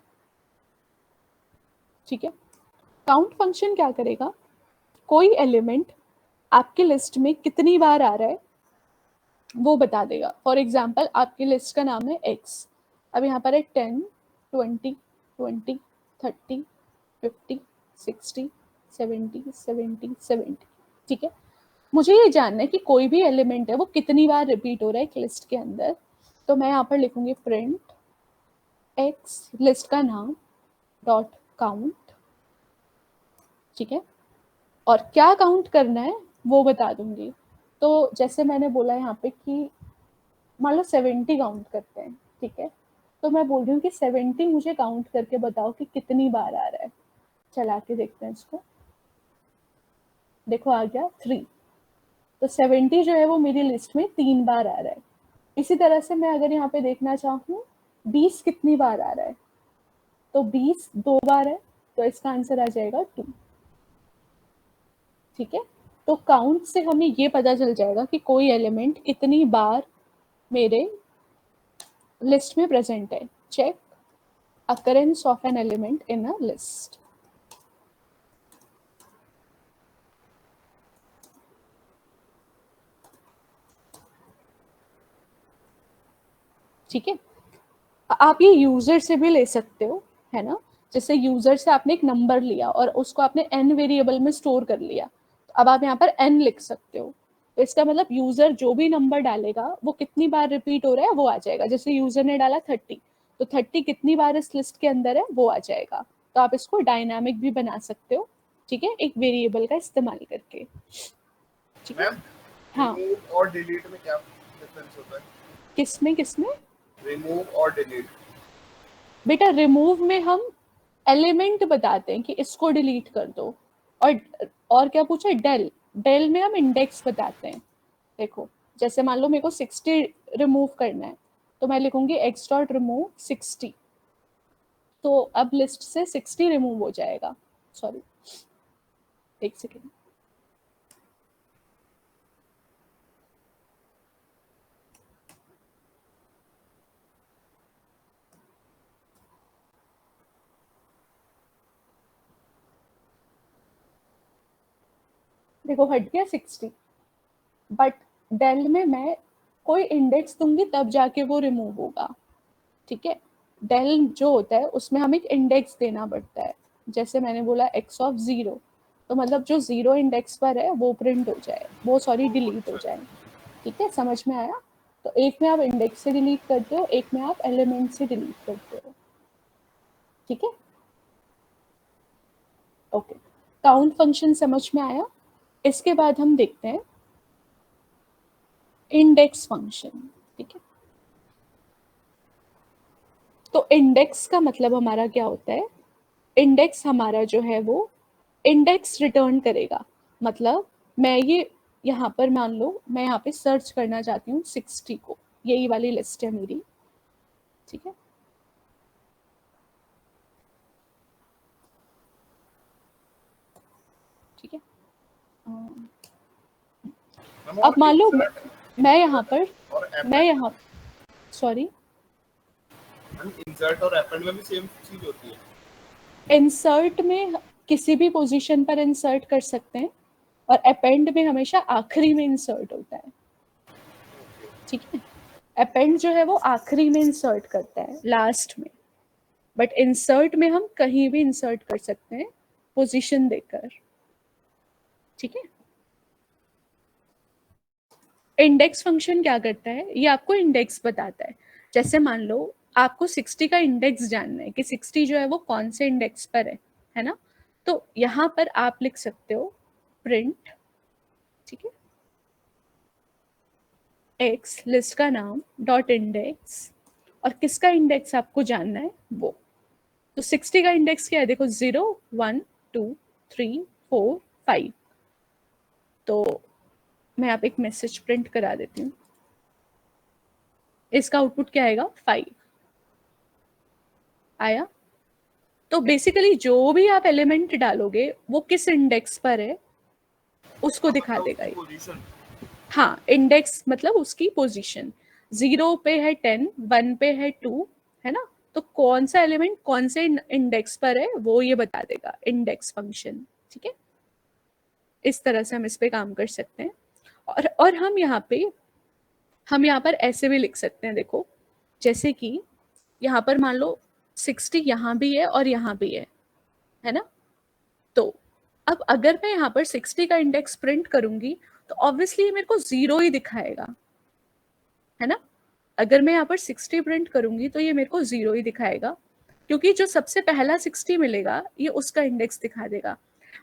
ठीक है। काउंट फंक्शन क्या करेगा, कोई एलिमेंट आपकी लिस्ट में कितनी बार आ रहा है वो बता देगा। फॉर एग्जाम्पल आपकी लिस्ट का नाम है x, अब यहाँ पर है 10, 20, 20, 30, 50, 60, 70, 70, 70, ठीक है। मुझे ये जानना है कि कोई भी एलिमेंट है वो कितनी बार रिपीट हो रहा है एक लिस्ट के अंदर, तो मैं यहाँ पर लिखूंगी प्रिंट x लिस्ट का नाम डॉट काउंट, ठीक है, और क्या काउंट करना है वो बता दूंगी। तो जैसे मैंने बोला यहाँ पे कि मान लो 70 काउंट करते हैं, ठीक है, तो मैं बोल रही हूँ कि 70 मुझे काउंट करके बताओ कि कितनी बार आ रहा है। चला के देखते हैं इसको, देखो आ गया 3, तो 70 जो है वो मेरी लिस्ट में 3 बार आ रहा है। इसी तरह से मैं अगर यहाँ पे देखना चाहूँ 20 कितनी बार आ रहा है, तो 20 2 बार है, तो इसका आंसर आ जाएगा 2, ठीक है। तो काउंट से हमें ये पता चल जाएगा कि कोई एलिमेंट कितनी बार मेरे लिस्ट में प्रेजेंट है। Check occurrence of an element in a list. ठीक है, आप ये यूजर से भी ले सकते हो, है ना। जैसे यूजर से आपने एक नंबर लिया और उसको आपने n वेरिएबल में स्टोर कर लिया, तो अब आप यहाँ पर n लिख सकते हो। तो इसका मतलब यूजर जो भी नंबर डालेगा वो कितनी बार रिपीट हो रहा है वो आ जाएगा। जैसे यूजर ने डाला 30, तो 30 कितनी बार इस लिस्ट के अंदर है वो आ जाएगा। तो आप इसको डायनामिक भी बना सकते हो, ठीक है, एक वेरिएबल का इस्तेमाल करके, ठीक है। हाँ, रिमूव और डिलीट में क्या डिफरेंस होता है? किसमें किसमें? रिमूव और डिलीट। बेटा रिमूव में हम एलिमेंट बताते हैं कि इसको डिलीट कर दो, और क्या पूछा, डेल में हम इंडेक्स बताते हैं। देखो जैसे मान लो मेरे को 60 रिमूव करना है, तो मैं लिखूंगी x डॉट रिमूव 60, तो अब लिस्ट से 60 रिमूव हो जाएगा। सॉरी एक सेकेंड, देखो हट गया 60, बट डेल में मैं कोई इंडेक्स दूंगी तब जाके वो रिमूव होगा, ठीक है। डेल जो होता है उसमें हमें एक इंडेक्स देना पड़ता है। जैसे मैंने बोला x ऑफ 0, तो मतलब जो 0 इंडेक्स पर है वो प्रिंट हो जाए, वो सॉरी डिलीट हो जाए, ठीक है, समझ में आया। तो एक में आप इंडेक्स से डिलीट करते हो, एक में आप एलिमेंट से डिलीट करते हो, ठीक है। ओके, काउंट फंक्शन समझ में आया। इसके बाद हम देखते हैं इंडेक्स फंक्शन, ठीक है। तो इंडेक्स का मतलब हमारा क्या होता है, इंडेक्स हमारा जो है वो इंडेक्स रिटर्न करेगा। मतलब मैं ये यहाँ पर मान लो मैं यहाँ पे सर्च करना चाहती हूँ 60 को, यही वाली लिस्ट है मेरी, ठीक है। ठीक है, अब मान लो मैं यहाँ सॉरी इंसर्ट और अपेंड में भी सेम चीज होती है। इंसर्ट में किसी भी पोजीशन पर इंसर्ट कर सकते हैं, और अपेंड में हमेशा आखिरी में इंसर्ट होता है, ठीक है। अपेंड जो है वो आखिरी में इंसर्ट करता है, लास्ट में, बट इंसर्ट में हम कहीं भी इंसर्ट कर सकते हैं पोजीशन देकर, ठीक है। इंडेक्स फंक्शन क्या करता है, ये आपको इंडेक्स बताता है। जैसे मान लो आपको 60 का इंडेक्स जानना है कि 60 जो है वो कौन से इंडेक्स पर है ना। तो यहाँ पर आप लिख सकते हो प्रिंट, ठीक है, एक्स लिस्ट का नाम डॉट इंडेक्स, और किसका इंडेक्स आपको जानना है वो। तो 60 का इंडेक्स क्या है, देखो 0 1 2 3 4 5, तो मैं आप एक मैसेज प्रिंट करा देती हूँ। इसका आउटपुट क्या आएगा, 5 आया। तो बेसिकली जो भी आप एलिमेंट डालोगे वो किस इंडेक्स पर है उसको दिखा देगा ये। हाँ, इंडेक्स मतलब उसकी पोजीशन, 0 पे है 10, 1 पे है 2, है ना, तो कौन सा एलिमेंट कौन से इंडेक्स पर है वो ये बता देगा, इंडेक्स फंक्शन। ठीक है, इस तरह से हम इस पे काम कर सकते हैं। और हम यहाँ पर ऐसे भी लिख सकते हैं, देखो जैसे कि यहाँ पर मान लो 60 यहाँ भी है और यहाँ भी है ना। तो अब अगर मैं यहाँ पर 60 का इंडेक्स प्रिंट करूंगी तो ऑब्वियसली मेरे को 0 ही दिखाएगा, है ना। अगर मैं यहाँ पर 60 प्रिंट करूंगी तो ये मेरे को 0 ही दिखाएगा, क्योंकि जो सबसे पहला 60 मिलेगा ये उसका इंडेक्स दिखा देगा।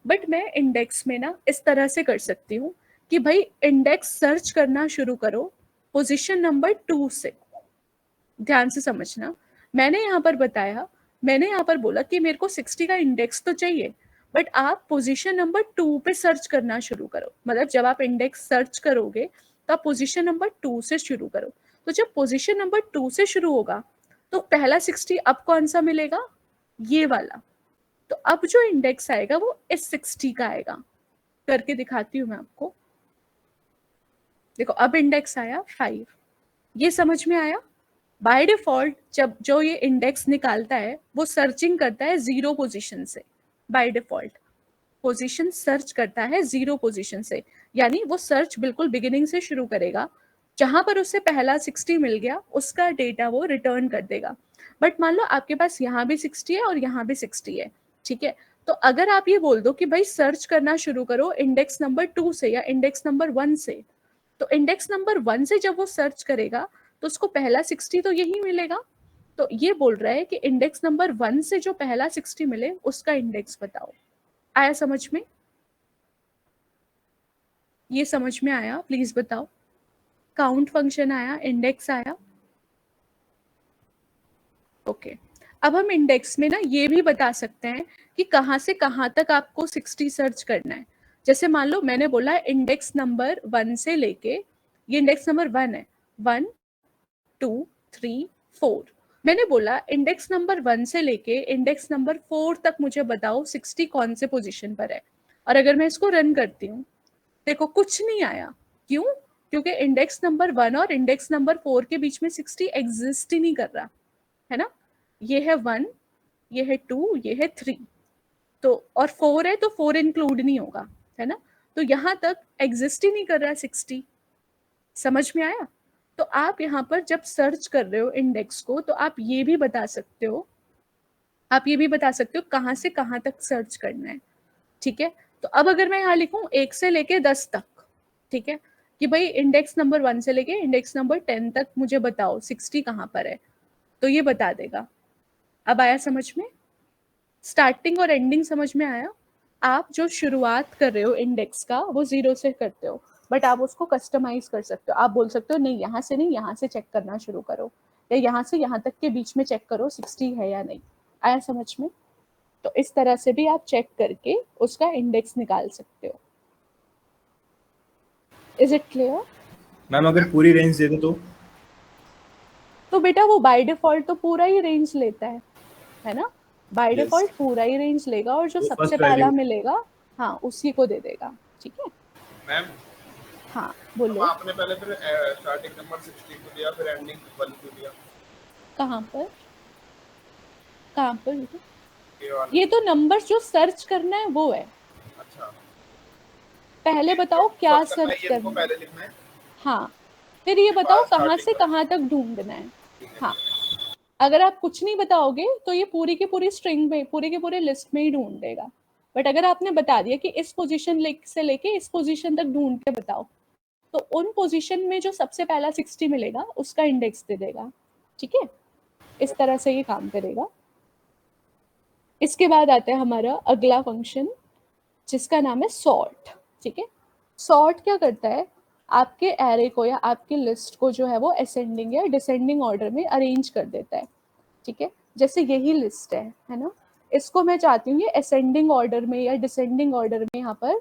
बट मैं इंडेक्स में ना इस तरह से कर सकती हूँ कि भाई इंडेक्स सर्च करना शुरू करो पोजीशन नंबर 2 से। ध्यान से समझना, मैंने यहाँ पर बोला कि मेरे को 60 का इंडेक्स तो चाहिए, बट आप पोजीशन नंबर 2 पे सर्च करना शुरू करो। मतलब जब आप इंडेक्स सर्च करोगे तो आप पोजीशन नंबर 2 से शुरू करो। तो जब पोजीशन नंबर 2 से शुरू होगा तो पहला 60 अब कौन सा मिलेगा, ये वाला। तो अब जो इंडेक्स आएगा वो इस 60 का आएगा। करके दिखाती हूँ मैं आपको। देखो अब इंडेक्स आया 5, ये समझ में आया। बाय डिफॉल्ट जब जो ये इंडेक्स निकालता है वो सर्चिंग करता है 0 पोजीशन से। बाय डिफॉल्ट पोजीशन सर्च करता है 0 पोजीशन से, यानी वो सर्च बिल्कुल बिगिनिंग से शुरू करेगा। जहां पर उससे पहला 60 मिल गया उसका डेटा वो रिटर्न कर देगा। बट मान लो आपके पास यहाँ भी 60 है और यहाँ भी 60 है, ठीक है। तो अगर आप ये बोल दो कि भाई सर्च करना शुरू करो इंडेक्स नंबर 2 से या इंडेक्स नंबर 1 से, तो इंडेक्स नंबर 1 से जब वो सर्च करेगा तो उसको पहला 60 तो यही मिलेगा। तो ये बोल रहा है कि इंडेक्स नंबर 1 से जो पहला 60 मिले उसका इंडेक्स बताओ। आया समझ में? ये समझ में आया? प्लीज बताओ। काउंट फंक्शन आया, इंडेक्स आया। ओके, अब हम इंडेक्स में ना ये भी बता सकते हैं कि कहाँ से कहाँ तक आपको 60 सर्च करना है। जैसे मान लो मैंने बोला इंडेक्स नंबर 1 से लेके, ये इंडेक्स नंबर 1 है, 1 2 3 4। मैंने बोला इंडेक्स नंबर 1 से लेके इंडेक्स नंबर 4 तक मुझे बताओ 60 कौन से पोजीशन पर है। और अगर मैं इसको रन करती हूँ, देखो कुछ नहीं आया। क्यों? क्योंकि इंडेक्स नंबर 1 और इंडेक्स नंबर 4 के बीच में 60 एग्जिस्ट ही नहीं कर रहा, है ना। ये है 1, ये है 2, ये है 3, तो और 4 है तो 4 इंक्लूड नहीं होगा, है ना। तो यहाँ तक एग्जिस्ट ही नहीं कर रहा 60। समझ में आया? तो आप यहाँ पर जब सर्च कर रहे हो इंडेक्स को तो आप ये भी बता सकते हो, कहाँ से कहाँ तक सर्च करना है। ठीक है, तो अब अगर मैं यहाँ लिखूं 1 से लेके 10 तक, ठीक है, कि भाई इंडेक्स नंबर 1 से लेके इंडेक्स नंबर 10 तक मुझे बताओ 60 कहाँ पर है, तो ये बता देगा। अब आया समझ में? स्टार्टिंग और एंडिंग समझ में आया? आप जो शुरुआत कर रहे हो इंडेक्स का वो 0 से करते हो, बट आप उसको कस्टमाइज कर सकते हो। आप बोल सकते हो नहीं यहाँ से नहीं, यहाँ से चेक करना शुरू करो, या यहाँ से यहाँ तक के बीच में चेक करो 60 है या नहीं। आया समझ में? तो इस तरह से भी आप चेक करके उसका इंडेक्स निकाल सकते हो। Is it clear? मैम अगर पूरी रेंज दे दो तो बेटा वो बाय डिफॉल्ट तो पूरा ही रेंज लेता है ना। Bye Yes. डिफॉल्ट पूरा ही रेंज लेगा और जो वो सबसे first पहला value। मिलेगा हाँ उसी को दे देगा। ठीक है, मैम हाँ तो बोलो। आपने पहले फिर स्टार्टिंग नंबर 60 को दिया, फिर एंडिंग 1 को दिया। कहाँ पर ये वाला। ये तो नंबर जो सर्च करना है वो है। अच्छा, पहले बताओ क्या सर्च करना है, सर्च ये करना इनको है। पहले लिखना है। हाँ, फिर ये बताओ बाद कहाँ से starting कहाँ तक ढूंढना है। ठीक है। हाँ, अगर आप कुछ नहीं बताओगे तो ये पूरी की पूरी स्ट्रिंग में, पूरी की पूरी लिस्ट में ही ढूंढ देगा। बट अगर आपने बता दिया कि इस पोजीशन से लेके इस पोजीशन तक ढूंढ के बताओ, तो उन पोजीशन में जो सबसे पहला 60 मिलेगा उसका इंडेक्स दे देगा। ठीक है, इस तरह से ये काम करेगा। इसके बाद आता है हमारा अगला फंक्शन जिसका नाम है सॉर्ट। ठीक है, सॉर्ट क्या करता है, आपके एरे को या आपकी लिस्ट को जो है वो असेंडिंग या डिसेंडिंग ऑर्डर में अरेंज कर देता है। ठीक है, जैसे यही लिस्ट है ना, इसको मैं चाहती हूँ ये असेंडिंग ऑर्डर में या डिसेंडिंग ऑर्डर में यहाँ पर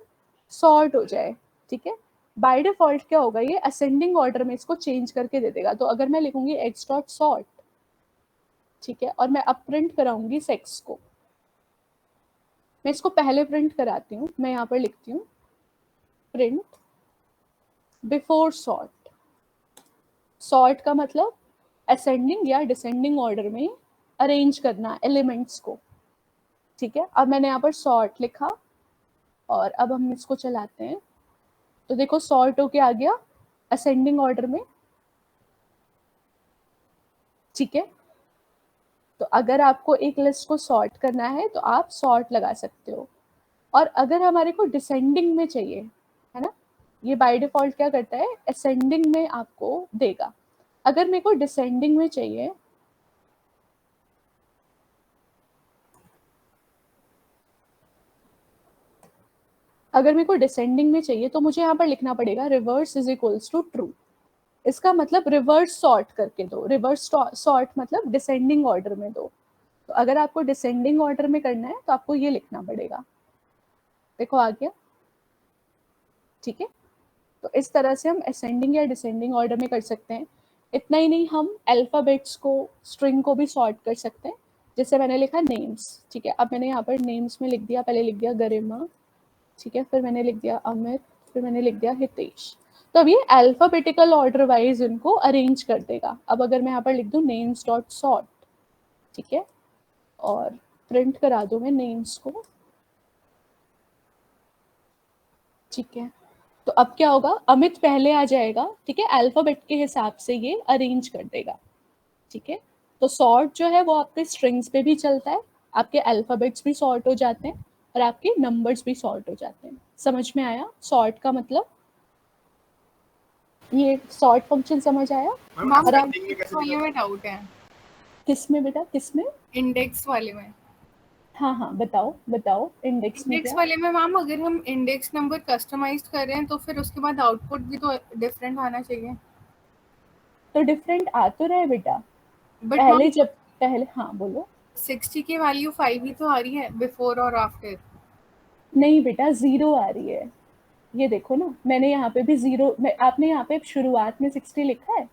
सॉर्ट हो जाए। ठीक है, बाय डिफॉल्ट क्या होगा, ये असेंडिंग ऑर्डर में इसको चेंज करके दे देगा। तो अगर मैं लिखूंगी x डॉट सॉर्ट, ठीक है, और मैं अब प्रिंट कराऊंगी सेक्स को, मैं इसको पहले प्रिंट कराती हूँ। मैं यहाँ पर लिखती हूँ प्रिंट बिफोर सॉर्ट। सॉर्ट का मतलब असेंडिंग या डिसेंडिंग ऑर्डर में अरेंज करना एलिमेंट्स को, ठीक है। अब मैंने यहाँ पर सॉर्ट लिखा और अब हम इसको चलाते हैं तो देखो सॉर्ट होके आ गया असेंडिंग ऑर्डर में, ठीक है। तो अगर आपको एक लिस्ट को सॉर्ट करना है तो आप सॉर्ट लगा सकते हो, और अगर हमारे को डिसेंडिंग में चाहिए, है ना, ये बाय डिफॉल्ट क्या करता है, असेंडिंग में आपको देगा। अगर मेरे को डिसेंडिंग में चाहिए तो मुझे यहाँ पर लिखना पड़ेगा reverse is equals to true. इसका मतलब रिवर्स सॉर्ट करके दो, रिवर्स सॉर्ट मतलब डिसेंडिंग ऑर्डर में दो। तो अगर आपको डिसेंडिंग ऑर्डर में करना है तो आपको ये लिखना पड़ेगा, देखो आ गया, ठीक है। तो इस तरह से हम असेंडिंग या डिसेंडिंग ऑर्डर में कर सकते हैं। इतना ही नहीं, हम अल्फाबेट्स को, स्ट्रिंग को भी सॉर्ट कर सकते हैं। जैसे मैंने लिखा नेम्स, ठीक है। अब मैंने यहाँ पर नेम्स में लिख दिया, पहले लिख दिया गरिमा, ठीक है, फिर मैंने लिख दिया अमित, फिर मैंने लिख दिया हितेश। तो अब ये अल्फाबेटिकल ऑर्डर वाइज इनको अरेंज कर देगा। अब अगर मैं यहाँ पर लिख दूँ नेम्स डॉट सॉर्ट, ठीक है, और प्रिंट करा दूँ मैं नेम्स को, ठीक है, तो अब क्या होगा, अमित पहले आ जाएगा, ठीक है, अल्फाबेट के हिसाब से ये अरेंज कर देगा, ठीक है। तो सॉर्ट जो है वो आपके स्ट्रिंग्स पे भी चलता है, आपके अल्फाबेट्स भी सॉर्ट हो जाते हैं और आपके नंबर्स भी सॉर्ट हो जाते हैं। समझ में आया सॉर्ट का मतलब, ये सॉर्ट फंक्शन समझ आया? मैम और आप ascending में कैसे वाले दिखा? में डाउट है, किस में बेटा, किस में? इंडेक्स वाले में। हाँ हाँ बताओ बताओ, इंडेक्स में इंडेक्स क्या? वाले में मैम अगर हम इंडेक्स नंबर कस्टमाइज कर रहे हैं तो फिर उसके बाद आउटपुट भी तो डिफरेंट आना चाहिए। तो डिफरेंट आ तो रहा है बेटा, बट पहले जब पहले, हाँ बोलो। 60 की वैल्यू 5 ही तो आ रही है बिफोर और आफ्टर। नहीं बेटा, 0 आ रही है, ये देखो ना, मैंने यहाँ पे भी 0, आपने यहाँ पे शुरुआत में 60 लिखा है।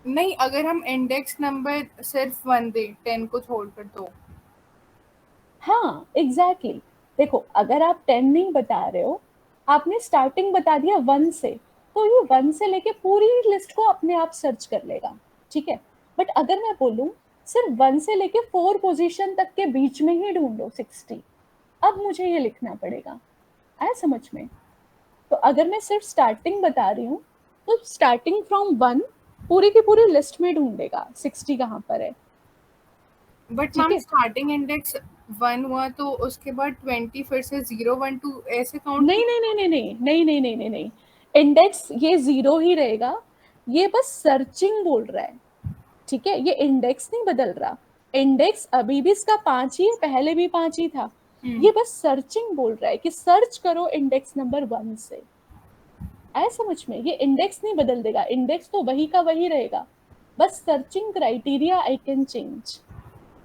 नहीं, अगर हम इंडेक्स नंबर सिर्फ 1 दे 10 को छोड़कर तो। हाँ एग्जैक्टली देखो, अगर आप 10 नहीं बता रहे हो, आपने स्टार्टिंग बता दिया 1 से, तो ये 1 से लेके पूरी लिस्ट को अपने आप सर्च कर लेगा, ठीक है। बट अगर मैं बोलूँ सिर्फ 1 से लेके 4 पोजीशन तक के बीच में ही ढूंढो 60, अब मुझे ये लिखना पड़ेगा, आया समझ में? तो अगर मैं सिर्फ स्टार्टिंग बता रही हूँ तो स्टार्टिंग फ्रॉम 1 पूरी की पूरी लिस्ट में ढूंढेगा 60 कहाँ पर है। बट ठीक मैम है, स्टार्टिंग इंडेक्स 1 हुआ तो उसके बाद 20 फिर से 0 1 2 ऐसे काउंट। नहीं नहीं नहीं नहीं नहीं नहीं नहीं नहीं नहीं नहीं, इंडेक्स ये 0 ही रहेगा, ये बस सर्चिंग बोल रहा है, ठीक है, ये इंडेक्स नहीं बदल रहा। इंडेक्स अभी भी इसका 5 ही है, पहले भी 5 ही था, ये बस सर्चिंग बोल रहा है कि सर्च करो इंडेक्स नंबर 1 से, आया समझ में? ये इंडेक्स नहीं बदल देगा, इंडेक्स तो वही का वही रहेगा, बस searching criteria I can change,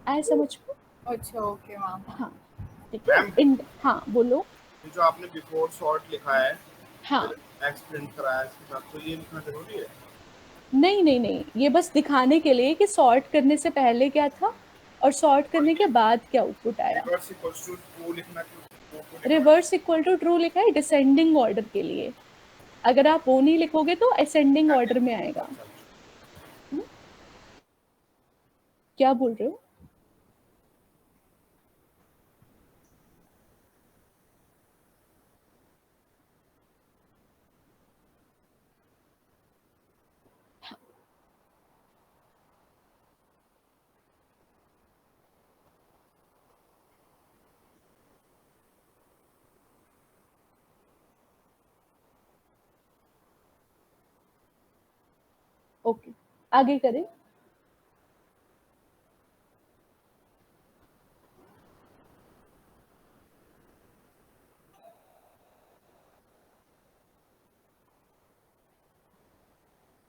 आया समझ में? अच्छा ओके मैम। हाँ ठीक है, हाँ बोलो। ये जो आपने बिफोर सॉर्ट लिखा है, हाँ एक्स प्रिंट कराया इसके साथ, तो ये लिखना जरूरी है? नहीं नहीं नहीं, ये बस दिखाने के लिए कि सॉर्ट करने से पहले क्या था और सॉर्ट करने के बाद क्या आउटपुट आया। रिवर्स इक्वल्स टू ट्रू लिखना क्यों? रिवर्स इक्वल टू ट्रू लिखा है डिसेंडिंग ऑर्डर के लिए, अगर आप वो नहीं लिखोगे तो असेंडिंग ऑर्डर में आएगा। क्या बोल रहे हो? ओके, आगे करें।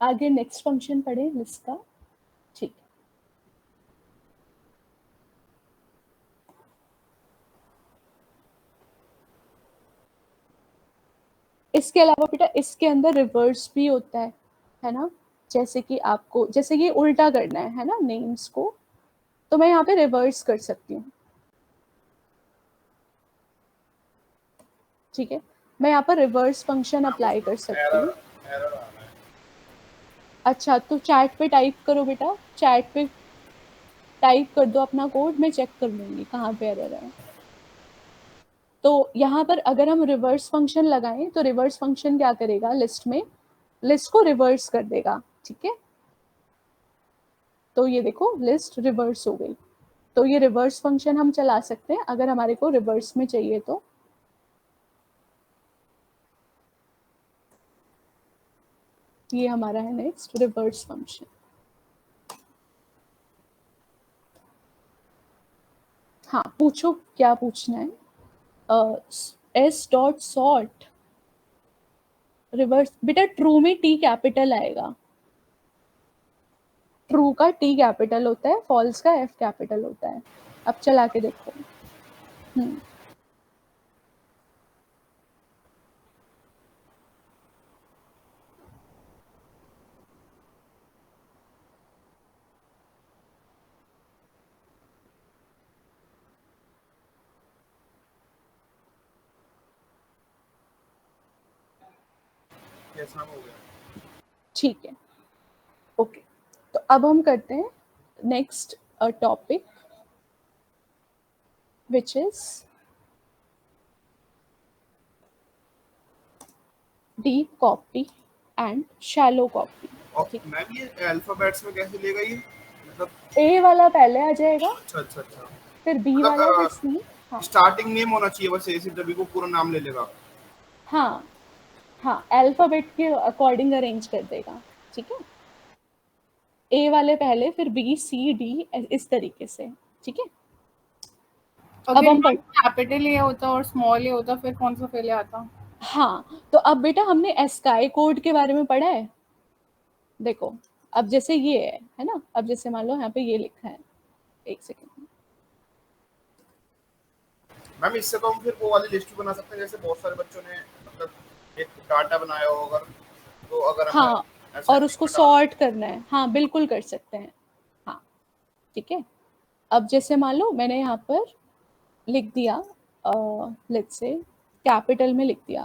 आगे नेक्स्ट फंक्शन पढ़े लिस्ट का, ठीक। इसके अलावा बेटा इसके अंदर रिवर्स भी होता है ना, जैसे कि आपको, जैसे ये उल्टा करना है ना नेम्स को, तो मैं यहाँ पे रिवर्स कर सकती हूँ, ठीक है, मैं यहाँ पर रिवर्स फंक्शन अप्लाई कर सकती हूँ। एरर आ रहा है। अच्छा तो चैट पे टाइप करो बेटा, चैट पे टाइप कर दो अपना कोड, मैं चेक कर लूंगी कहाँ पे एरर है। तो यहाँ पर अगर हम रिवर्स फंक्शन लगाएं तो रिवर्स फंक्शन क्या करेगा, लिस्ट में लिस्ट को रिवर्स कर देगा, ठीक है। तो ये देखो लिस्ट रिवर्स हो गई। तो ये रिवर्स फंक्शन हम चला सकते हैं अगर हमारे को रिवर्स में चाहिए तो। ये हमारा है नेक्स्ट रिवर्स फंक्शन। हाँ पूछो क्या पूछना है। एस डॉट सॉर्ट रिवर्स, बेटा ट्रू में टी कैपिटल आएगा, ट्रू का टी कैपिटल होता है, फॉल्स का एफ कैपिटल होता है। अब चला के देखो। कैसा हो गया? ठीक है, ओके। तो अब हम करते हैं next topic which is deep copy and shallow copy. और मैम ये अल्फाबेट्स में कैसे लेगा ये, मतलब ए वाला पहले आ जाएगा, अच्छा, फिर बी मतलब, वाला, फिर सी। हाँ स्टार्टिंग नेम होना चाहिए बस, ए से डब्ल्यू को पूरा नाम ले लेगा। हाँ हाँ, अल्फाबेट के अकॉर्डिंग अरेंज कर देगा, ठीक है। ए वाले पहले, फिर बी सी डी, इस तरीके से, ठीक है। अब हम कैपिटल ए होता और स्मॉल ए होता फिर कौन सा पहले आता? हाँ तो अब बेटा हमने एस्काई कोड के बारे में पढ़ा है। देखो अब जैसे ये है ना, अब जैसे मान लो यहाँ पे ये लिखा है, एक सेकेंड मैम इससे तो हम फिर वो वाली लिस्ट बना सकते हैं जैसे बहुत सारे बच्चों ने मतलब एक डाटा बनाया हो, अगर तो अगर हमें हाँ और उसको सॉर्ट करना है, हाँ बिल्कुल कर सकते हैं, हाँ ठीक है। अब जैसे मान लो मैंने यहाँ पर लिख दिया, लेट्स से कैपिटल में लिख दिया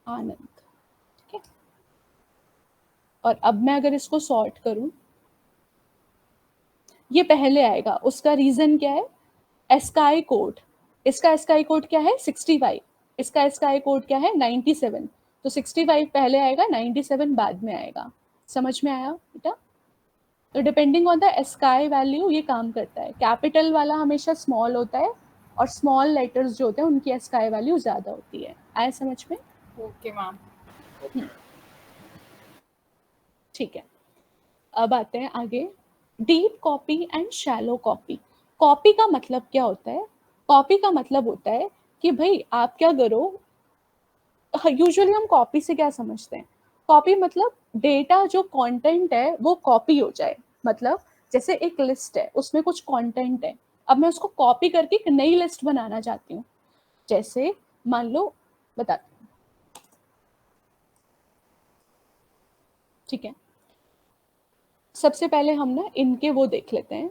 आनंद, ठीक है। और अब मैं अगर इसको सॉर्ट करूं, ये पहले आएगा, उसका रीजन क्या है, एस्काई कोड। इसका एस्काई कोड क्या है 65, इसका एस्काई कोड क्या है 97। तो 65 पहले आएगा, 97 बाद में आएगा। समझ में आया बेटा? तो depending on the ASCII value ये काम करता है। कैपिटल वाला हमेशा स्मॉल होता है और स्मॉल लेटर्स जो होते हैं उनकी एस्काई वैल्यू ज्यादा होती है। आया समझ में? Okay ma'am. ठीक है, अब आते हैं आगे, deep copy and shallow copy. Copy का मतलब क्या होता है? कॉपी का मतलब होता है कि भाई आप क्या करो, यूजुअली हम कॉपी से क्या समझते हैं, कॉपी मतलब डेटा जो कंटेंट है वो कॉपी हो जाए। मतलब जैसे एक लिस्ट है उसमें कुछ कंटेंट है, अब मैं उसको कॉपी करके एक नई लिस्ट बनाना चाहती हूँ। जैसे मान लो बताती हूँ, ठीक है। सबसे पहले हम ना इनके वो देख लेते हैं,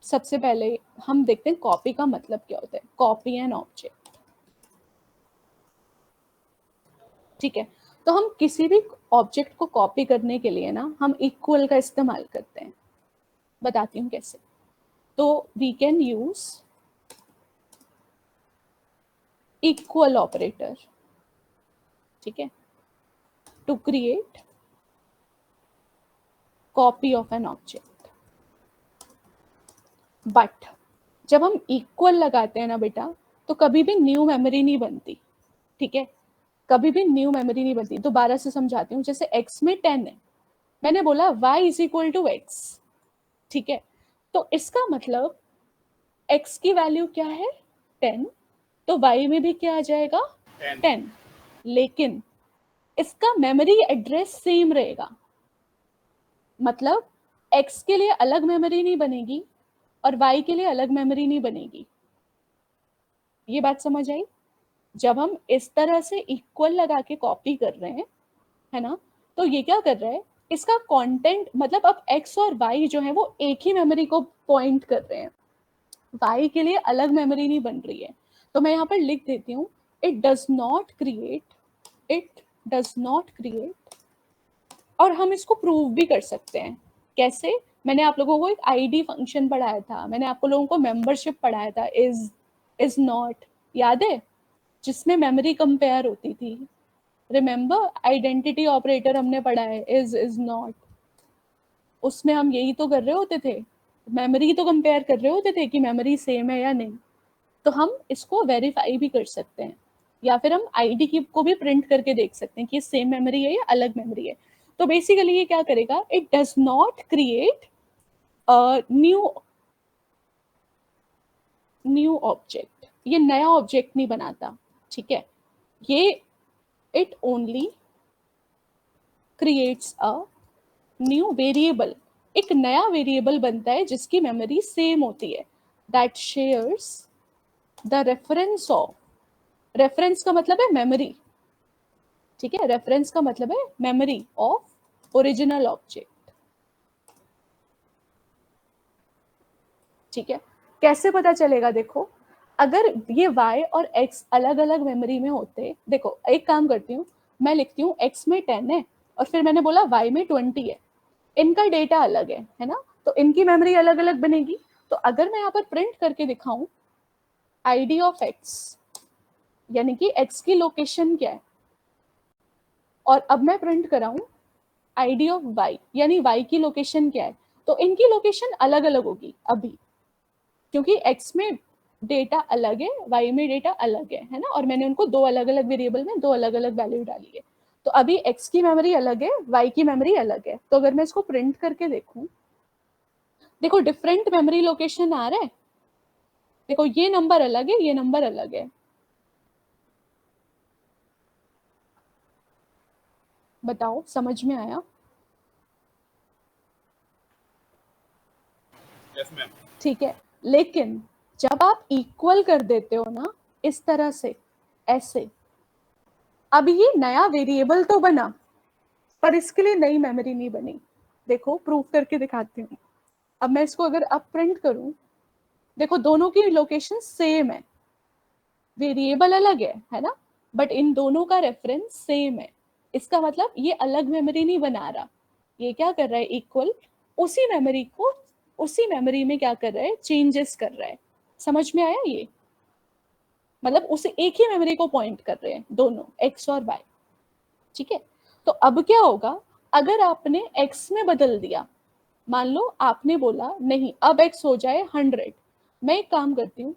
सबसे पहले हम देखते हैं कॉपी का मतलब क्या होता है। कॉपी एन ऑब्जेक्ट, ठीक है। तो हम किसी भी ऑब्जेक्ट को कॉपी करने के लिए ना हम इक्वल का इस्तेमाल करते हैं। बताती हूँ कैसे। तो we can use equal operator, ठीक है, to create copy of an object. But जब हम इक्वल लगाते हैं ना बेटा, तो कभी भी न्यू मेमोरी नहीं बनती, ठीक है, कभी भी न्यू मेमोरी नहीं बनती। दोबारा से समझाती हूँ। जैसे x में 10 है, मैंने बोला y is equal to x, ठीक है। तो इसका मतलब x की वैल्यू क्या है 10, तो y में भी क्या आ जाएगा 10। लेकिन इसका मेमोरी एड्रेस सेम रहेगा, मतलब x के लिए अलग मेमोरी नहीं बनेगी और y के लिए अलग मेमोरी नहीं बनेगी। ये बात समझ आई? जब हम इस तरह से इक्वल लगा के कॉपी कर रहे हैं, है ना, तो ये क्या कर रहा है, इसका कंटेंट मतलब अब x और y जो है वो एक ही मेमोरी को पॉइंट कर रहे हैं, y के लिए अलग मेमोरी नहीं बन रही है। तो मैं यहाँ पर लिख देती हूँ इट डज नॉट क्रिएट, और हम इसको प्रूव भी कर सकते हैं। कैसे? मैंने आप लोगों को एक आईडी फंक्शन पढ़ाया था, मैंने आप लोगों को मेंबरशिप पढ़ाया था, इज नॉट, याद है, जिसमें मेमोरी कंपेयर होती थी। रिमेंबर, आइडेंटिटी ऑपरेटर हमने पढ़ा है, इज नॉट। उसमें हम यही तो कर रहे होते थे, मेमोरी तो कंपेयर कर रहे होते थे कि मेमोरी सेम है या नहीं। तो हम इसको वेरीफाई भी कर सकते हैं, या फिर हम आईडी की को भी प्रिंट करके देख सकते हैं कि ये सेम मेमोरी है या अलग मेमोरी है। तो बेसिकली ये क्या करेगा, it does not create new object, ये नया ऑब्जेक्ट नहीं बनाता, ठीक है। ये it only creates a new variable, एक नया वेरिएबल बनता है जिसकी मेमोरी सेम होती है, that shares the reference of, reference का मतलब है मेमोरी, ठीक है, रेफरेंस का मतलब है मेमोरी ऑफ ओरिजिनल ऑब्जेक्ट, ठीक है। कैसे पता चलेगा? देखो, अगर ये y और x अलग अलग मेमोरी में होते, देखो एक काम करती हूँ, मैं लिखती हूँ x में 10 है और फिर मैंने बोला y में 20 है, इनका डेटा अलग है ना, तो इनकी मेमोरी अलग अलग बनेगी। तो अगर मैं यहाँ पर प्रिंट करके दिखाऊं id ऑफ x, यानी कि x की लोकेशन क्या है, और अब मैं प्रिंट कराऊं id ऑफ y, यानी y की लोकेशन क्या है, तो इनकी लोकेशन अलग अलग होगी अभी, क्योंकि x में डेटा अलग है, y में डेटा अलग है ना, और मैंने उनको दो अलग अलग वेरिएबल में दो अलग अलग वैल्यू डाली है। तो अभी x की मेमोरी अलग है, y की मेमोरी अलग है। तो अगर मैं इसको प्रिंट करके देखूं, देखो डिफरेंट मेमोरी लोकेशन आ रहा है, देखो ये नंबर अलग है, ये नंबर अलग है। बताओ समझ में आया? Yes ma'am. ठीक है, लेकिन जब आप इक्वल कर देते हो ना इस तरह से, ऐसे, अब ये नया वेरिएबल तो बना, पर इसके लिए नई मेमोरी नहीं बनी। देखो प्रूफ करके दिखाती हूँ। अब मैं इसको अगर अब प्रिंट करूं, देखो दोनों की लोकेशन सेम है, वेरिएबल अलग है ना, बट इन दोनों का रेफरेंस सेम है। इसका मतलब ये अलग मेमोरी नहीं बना रहा, ये क्या कर रहा है, इक्वल उसी मेमोरी को उसी मेमोरी में क्या कर रहा है, चेंजेस कर रहा है। समझ में आया? ये मतलब उसे एक ही मेमोरी को पॉइंट कर रहे हैं दोनों, एक्स और वाई, ठीक है। तो अब क्या होगा, अगर आपने एक्स में बदल दिया, मान लो आपने बोला नहीं अब एक्स हो जाए 100, मैं एक काम करती हूँ,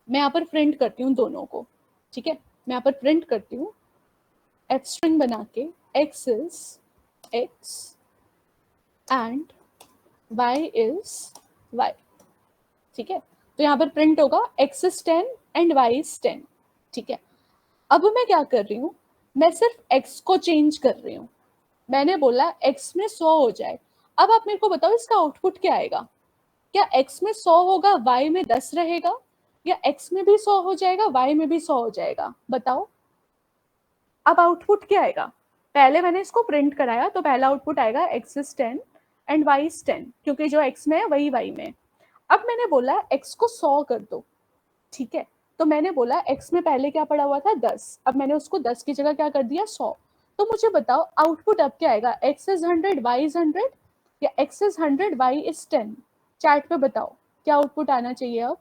मैं यहाँ पर प्रिंट करती हूँ दोनों को, ठीक है। मैं यहाँ पर प्रिंट करती हूँ एफ स्ट्रिंग बना के, x is x and y is y, ठीक है। तो यहाँ पर प्रिंट होगा x is 10 and y is 10, ठीक है। अब मैं क्या कर रही हूँ, मैं सिर्फ x को चेंज कर रही हूँ। मैंने बोला x में 100 हो जाए। अब आप मेरे को बताओ इसका आउटपुट क्या आएगा, क्या x में 100 होगा, y में 10 रहेगा, या x में भी 100 हो जाएगा, y में भी 100 हो जाएगा? बताओ अब आउटपुट क्या आएगा। पहले मैंने इसको प्रिंट कराया तो पहला आउटपुट आएगा x is 10 and y is 10, क्योंकि जो x में है वही y में। अब मैंने बोला x को 100 कर दो, ठीक है। तो मैंने बोला x में पहले क्या पड़ा हुआ था 10, अब मैंने उसको 10 की जगह क्या कर दिया 100। तो मुझे बताओ आउटपुट अब क्या आएगा, x इज 100 y इज 100, या x is 100 y is 10? Chat पे बताओ क्या आउटपुट आना चाहिए। अब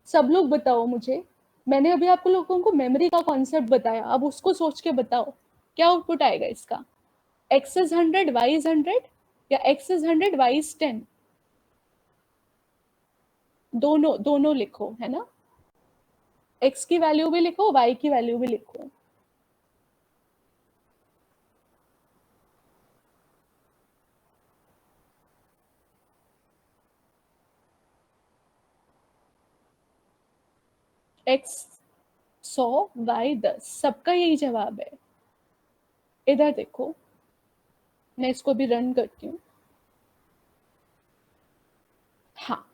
सब लोग बताओ मुझे, मैंने अभी आपको लोगों को मेमोरी का कॉन्सेप्ट बताया, अब उसको सोच के बताओ क्या आउटपुट आएगा इसका, x इज 100 y इज 100, या x इज 100 y इज 10? दोनों दोनों लिखो, है ना, x की वैल्यू भी लिखो, y की वैल्यू भी लिखो। x 100 y 10, सबका यही जवाब है। इधर देखो, मैं इसको भी रन करती हूँ। हाँ,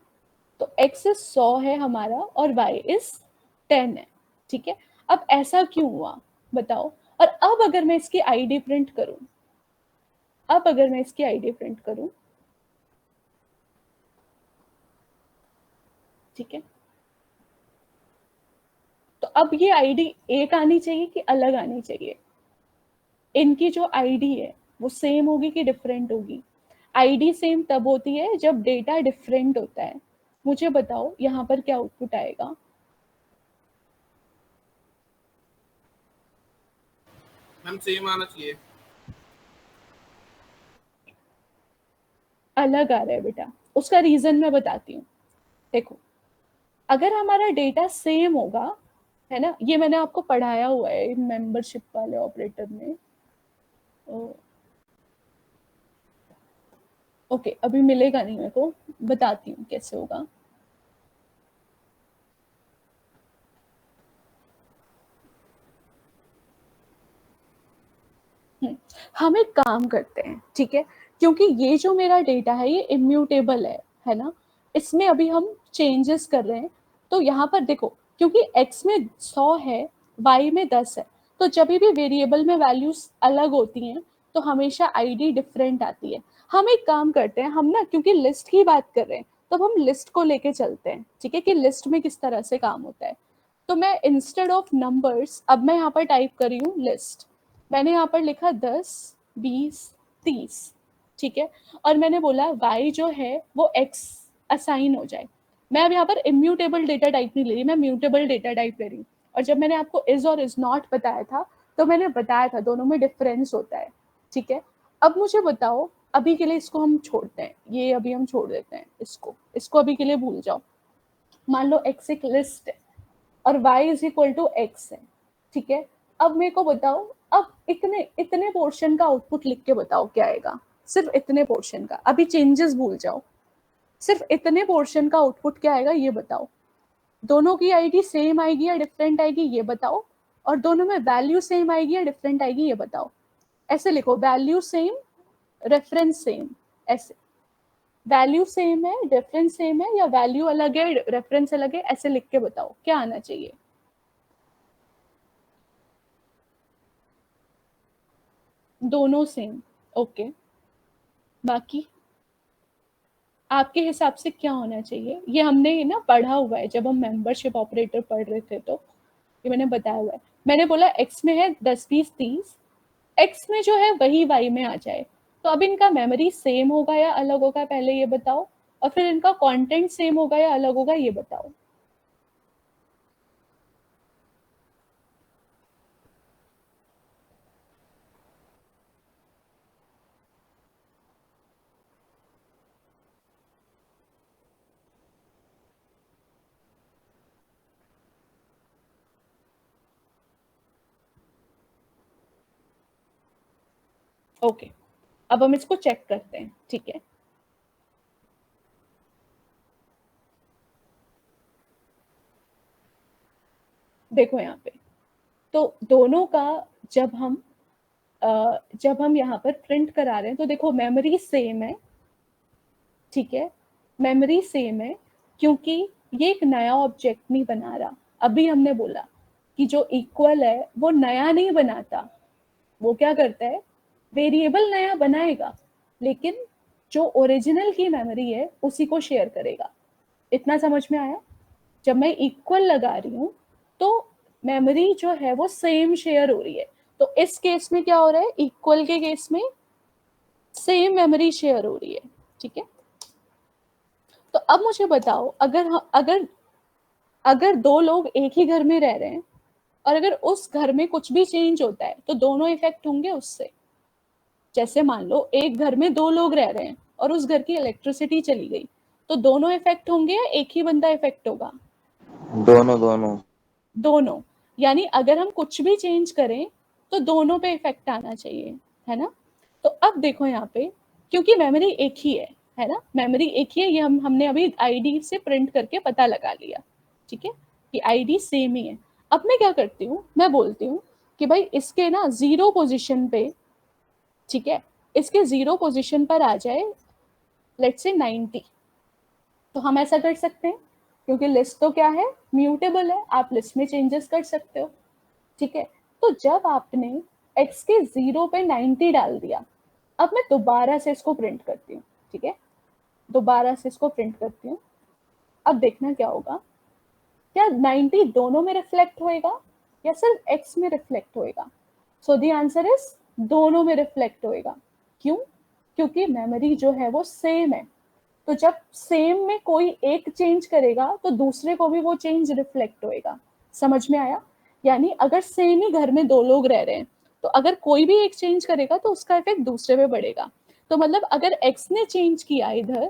तो x इज 100 है हमारा और y इज 10 है, ठीक है। अब ऐसा क्यों हुआ बताओ। और अब अगर मैं इसकी आईडी प्रिंट करूं, अब अगर मैं इसकी आईडी प्रिंट करूं, ठीक है। तो अब ये आईडी एक आनी चाहिए कि अलग आनी चाहिए? इनकी जो आईडी है वो सेम होगी कि डिफरेंट होगी? आईडी सेम तब होती है जब डेटा डिफरेंट होता है। मुझे बताओ यहाँ पर क्या आउटपुट आएगा? मैम सेम आना चाहिए। अलग आ रहा है बेटा, उसका रीजन मैं बताती हूँ। देखो, अगर हमारा डेटा सेम होगा, है ना, ये मैंने आपको पढ़ाया हुआ है मेंबरशिप वाले ऑपरेटर में। ओके, अभी मिलेगा नहीं मेरे को, बताती हूँ कैसे होगा। हम एक काम करते हैं, ठीक है, क्योंकि ये जो मेरा डेटा है ये इम्यूटेबल है ना, इसमें अभी हम चेंजेस कर रहे हैं। तो यहाँ पर देखो, क्योंकि x में 100 है, y में 10 है, तो जब भी वेरिएबल में वैल्यूज अलग होती हैं तो हमेशा आईडी डिफरेंट आती है। हम एक काम करते हैं, हम ना क्योंकि लिस्ट की बात कर रहे हैं तो हम लिस्ट को लेके चलते हैं, ठीक है, कि लिस्ट में किस तरह से काम होता है। तो मैं इंस्टेड ऑफ नंबर्स, अब मैं यहाँ पर टाइप कर रही हूँ लिस्ट। मैंने यहाँ पर लिखा 10, 20, 30, ठीक है, और मैंने बोला y जो है वो x असाइन हो जाए। मैं अब यहाँ पर इम्यूटेबल डेटा टाइप नहीं ले रही, मैं म्यूटेबल डेटा टाइप ले रही हूँ। और जब मैंने आपको इज और इज नॉट बताया था तो मैंने बताया था दोनों में डिफरेंस होता है, ठीक है। अब मुझे बताओ, अभी के लिए इसको हम छोड़ते हैं, ये अभी हम छोड़ देते हैं, इसको अभी के लिए भूल जाओ। मान लो x एक लिस्ट है और y is equal to x है, ठीक है। अब मेरे को बताओ, अब इतने पोर्शन का आउटपुट लिख के बताओ क्या आएगा? सिर्फ इतने पोर्शन का, अभी चेंजेस भूल जाओ, सिर्फ इतने पोर्शन का आउटपुट क्या आएगा ये बताओ। दोनों की आईडी सेम आएगी या डिफरेंट आएगी ये बताओ, और दोनों में वैल्यू सेम आएगी या डिफरेंट आएगी ये बताओ। ऐसे लिखो, वैल्यू सेम, रेफरेंस सेम, ऐसे। वैल्यू सेम है, डिफरेंस सेम है, या वैल्यू अलग है रेफरेंस अलग है, ऐसे लिख के बताओ क्या आना चाहिए। दोनों सेम, ओके। बाकी आपके हिसाब से क्या होना चाहिए? ये हमने ना पढ़ा हुआ है, जब हम मेंबरशिप ऑपरेटर पढ़ रहे थे तो ये मैंने बताया हुआ है। मैंने बोला x में है 10, 20, 30, x में जो है वही y में आ जाए। तो अब इनका मेमोरी सेम होगा या अलग होगा पहले ये बताओ, और फिर इनका कंटेंट सेम होगा या अलग होगा ये बताओ। ओके, अब हम इसको चेक करते हैं, ठीक है। देखो यहाँ पे, तो दोनों का जब हम यहाँ पर प्रिंट करा रहे हैं तो देखो मेमोरी सेम है, ठीक है, मेमोरी सेम है, क्योंकि ये एक नया ऑब्जेक्ट नहीं बना रहा। अभी हमने बोला कि जो इक्वल है वो नया नहीं बनाता, वो क्या करता है, वेरिएबल नया बनाएगा, लेकिन जो ओरिजिनल की मेमोरी है उसी को शेयर करेगा। इतना समझ में आया? जब मैं इक्वल लगा रही हूँ तो मेमोरी जो है वो सेम शेयर हो रही है। तो इस केस में क्या हो रहा है, इक्वल के केस में सेम मेमोरी शेयर हो रही है, ठीक है। तो अब मुझे बताओ, अगर दो लोग एक ही घर में रह रहे हैं और अगर उस घर में कुछ भी चेंज होता है तो दोनों इफेक्ट होंगे उससे। जैसे मान लो एक घर में दो लोग रह रहे हैं और उस घर की इलेक्ट्रिसिटी चली गई, तो दोनों इफेक्ट होंगे या एक ही बंदा इफेक्ट होगा? दोनों। यानी अगर हम कुछ भी चेंज करें तो दोनों पे इफेक्ट आना चाहिए, है ना। तो अब देखो यहाँ पे, क्योंकि मेमोरी एक ही है ना, मेमोरी एक ही है, ये हमने अभी आईडी से प्रिंट करके पता लगा लिया, ठीक है, कि आईडी सेम ही है। अब मैं क्या करती हूँ, मैं बोलती हूँ कि भाई इसके ना 0 पोजीशन पे, ठीक है, इसके 0 पोजीशन पर आ जाए लेट्स से 90। तो हम ऐसा कर सकते हैं, क्योंकि लिस्ट तो क्या है, म्यूटेबल है, आप लिस्ट में चेंजेस कर सकते हो, ठीक है। तो जब आपने x के 0 पे 90 डाल दिया, अब मैं दोबारा से इसको प्रिंट करती हूँ, ठीक है, दोबारा से इसको प्रिंट करती हूँ। अब देखना क्या होगा, क्या 90 दोनों में रिफ्लेक्ट होएगा या सिर्फ x में रिफ्लेक्ट होएगा? सो द आंसर इज दोनों में रिफ्लेक्ट होएगा। क्यों? क्योंकि मेमोरी जो है वो सेम है, तो जब सेम में कोई एक चेंज करेगा तो दूसरे को भी वो चेंज रिफ्लेक्ट होएगा। समझ में आया? यानी अगर सेम ही घर में दो लोग रह रहे हैं तो अगर कोई भी एक चेंज करेगा तो उसका इफेक्ट दूसरे पे पड़ेगा। तो मतलब अगर x ने चेंज किया इधर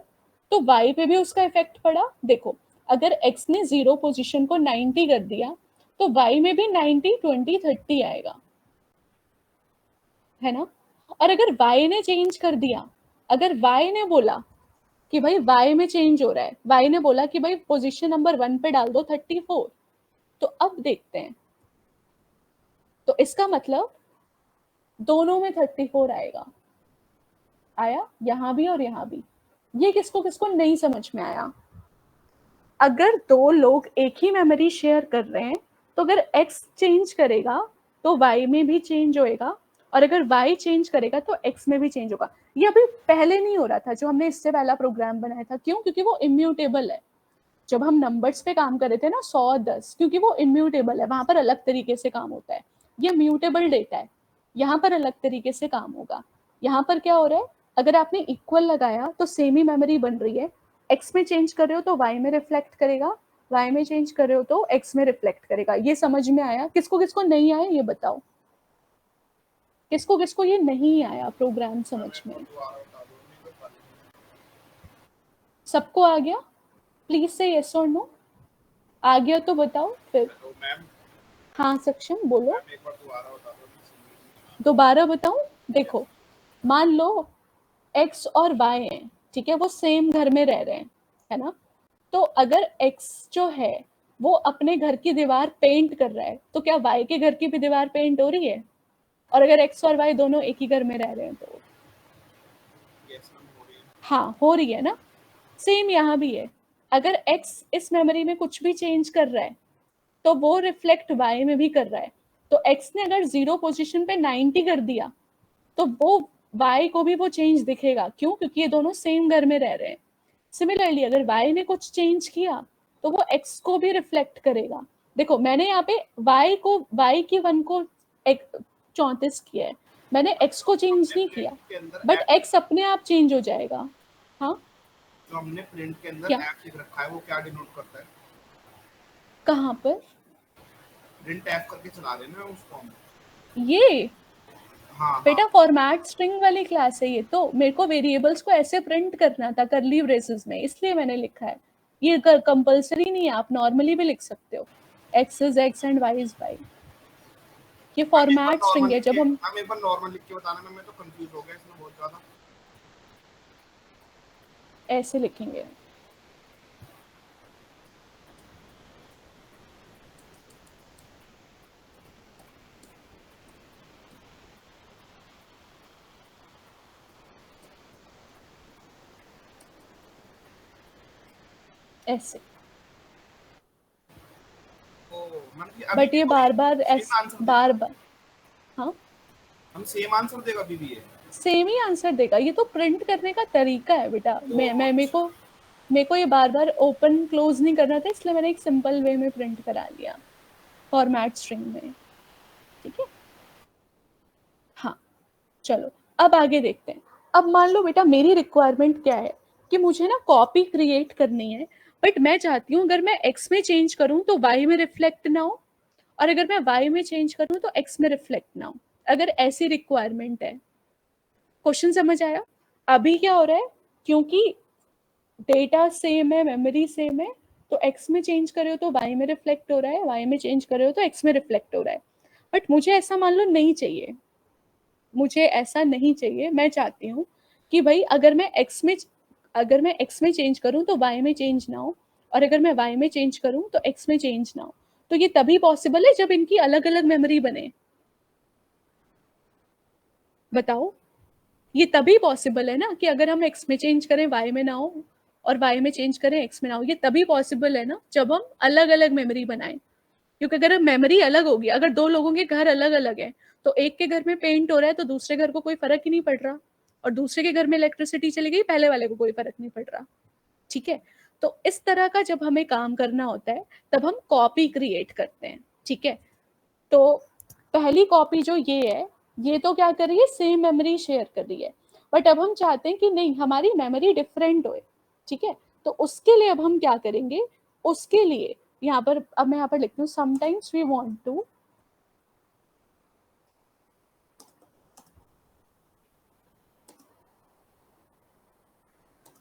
तो y पे भी उसका इफेक्ट पड़ा। देखो अगर x ने 0 पोजीशन को 90 कर दिया तो y में भी 90 20 30 आएगा, है ना? और अगर y ने चेंज कर दिया, अगर y ने बोला कि भाई y में चेंज हो रहा है, y ने बोला कि भाई पोजीशन नंबर 1 पे डाल दो 34, तो अब देखते हैं, तो इसका मतलब दोनों में 34 आएगा। आया यहाँ भी और यहाँ भी। ये किसको किसको नहीं समझ में आया? अगर दो लोग एक ही मेमोरी शेयर कर रहे हैं तो अगर x चेंज करेगा तो y में भी चेंज होएगा, और अगर y चेंज करेगा तो x में भी चेंज होगा। ये अभी पहले नहीं हो रहा था जो हमने इससे पहला प्रोग्राम बनाया था। क्यों? क्योंकि वो इम्यूटेबल है। जब हम नंबर्स पे काम कर रहे थे ना 100 10, क्योंकि वो इम्यूटेबल है, वहां पर अलग तरीके से काम होता है। ये म्यूटेबल डेटा है, यहाँ पर अलग तरीके से काम होगा। यहाँ पर क्या हो रहा है, अगर आपने इक्वल लगाया तो सेम ही मेमोरी बन रही है। x में चेंज कर रहे हो तो y में रिफ्लेक्ट करेगा, y में चेंज कर रहे हो तो x में रिफ्लेक्ट करेगा। ये समझ में आया? किसको किसको नहीं आया ये बताओ, किसको किसको ये नहीं आया प्रोग्राम समझ में? सबको आ गया? प्लीज से यस और नो। आ गया तो बताओ फिर। तो मैम हाँ सक्षम बोलो, मैम एक बार दोबारा बता दो। दोबारा बताऊं? देखो मान लो x और y हैं, ठीक है, वो सेम घर में रह रहे हैं, है ना? तो अगर x जो है वो अपने घर की दीवार पेंट कर रहा है तो क्या y के घर की भी दीवार पेंट हो रही है? और अगर x और y दोनों एक ही घर में रह रहे हैं तो यस मैम हो रही है। हाँ हो रही है ना? सेम यहाँ भी है। अगर x इस मेमोरी में कुछ भी चेंज कर रहा है तो वो रिफ्लेक्ट y में भी कर रहा है। तो x ने अगर 0 पोजीशन पे 90 कर दिया तो वो y को भी वो चेंज दिखेगा। क्यों? क्योंकि ये दोनों सेम घर में रह रहे हैं। सिमिलरली अगर y ने कुछ चेंज किया तो वो x को भी रिफ्लेक्ट करेगा। देखो मैंने यहाँ पे y की 1 को 34 किया है, मैंने x को चेंज नहीं किया, बट x अपने आप चेंज हो जाएगा। हाँ जो हमने प्रिंट के अंदर क्या? एफ लिख रखा है वो क्या डिनोट करता है? कहाँ पर? प्रिंट एफ करके चला रहे हैं ना उसको हम। ये हाँ बेटा फॉर्मेट स्ट्रिंग वाली क्लास है ये, तो मेरे को वेरिएबल्स को ऐसे प्रिंट करना था करली ब्रेसेस में, इसलिए मैंने लिखा है। ये कंपलसरी नहीं है, आप नॉर्मली भी लिख सकते हो, x is x and y is y। ये फॉर्मेट स्ट्रिंग है। जब हम एक बार नॉर्मल लिख के बताना, मैं तो कंफ्यूज हो गया इसमें बहुत ज्यादा। ऐसे लिखेंगे, ऐसे। बट ये बार बार बार हाँ हम सेम आंसर देगा अभी भी ये? सेम ही आंसर देगा। ये तो प्रिंट करने का तरीका है बेटा। मैं मेरे को ये बार बार ओपन क्लोज नहीं करना था, इसलिए मैंने एक सिंपल वे में प्रिंट करा लिया फॉर्मेट स्ट्रिंग में, ठीक है? हाँ चलो अब आगे देखते हैं। अब मान लो बेटा मेरी रिक्वायरमेंट क्या है कि मुझे ना कॉपी क्रिएट करनी है, बट मैं चाहती हूँ अगर मैं x में चेंज करूँ तो y में रिफ्लेक्ट ना हो, और अगर मैं y में चेंज करूँ तो x में रिफ्लेक्ट ना हो। अगर ऐसी रिक्वायरमेंट है, क्वेश्चन समझ आया? अभी क्या हो रहा है, क्योंकि डेटा सेम है, मेमोरी सेम है, तो x में चेंज कर रहे हो तो y में रिफ्लेक्ट हो रहा है, y में चेंज कर रहे हो तो x में रिफ्लेक्ट हो रहा है। बट मुझे ऐसा मान लो नहीं चाहिए, मुझे ऐसा नहीं चाहिए। मैं चाहती हूँ कि भाई अगर मैं x में चेंज करूँ तो y में चेंज ना हो, और अगर मैं y में चेंज करूँ तो x में चेंज ना हो। तो ये तभी पॉसिबल है जब इनकी अलग अलग मेमोरी बने। बताओ, ये तभी पॉसिबल है ना कि अगर हम x में चेंज करें y में ना हो, और y में चेंज करें x में ना हो। ये तभी पॉसिबल है ना जब हम अलग अलग मेमोरी बनाएं। क्योंकि अगर मेमोरी अलग होगी, अगर दो लोगों के घर अलग अलग है तो एक के घर में पेंट हो रहा है तो दूसरे घर को कोई फर्क ही नहीं पड़ रहा, और दूसरे के घर में इलेक्ट्रिसिटी चली गई, पहले वाले को कोई फर्क नहीं पड़ रहा, ठीक है? तो इस तरह का जब हमें काम करना होता है तब हम कॉपी क्रिएट करते हैं, ठीक है। तो पहली कॉपी जो ये है, ये तो क्या कर रही है, सेम मेमोरी शेयर कर रही है, बट अब हम चाहते हैं कि नहीं, हमारी मेमोरी डिफरेंट हो, ठीक है। तो उसके लिए अब हम क्या करेंगे, उसके लिए यहाँ पर अब मैं यहाँ पर लिखती हूँ, sometimes we want to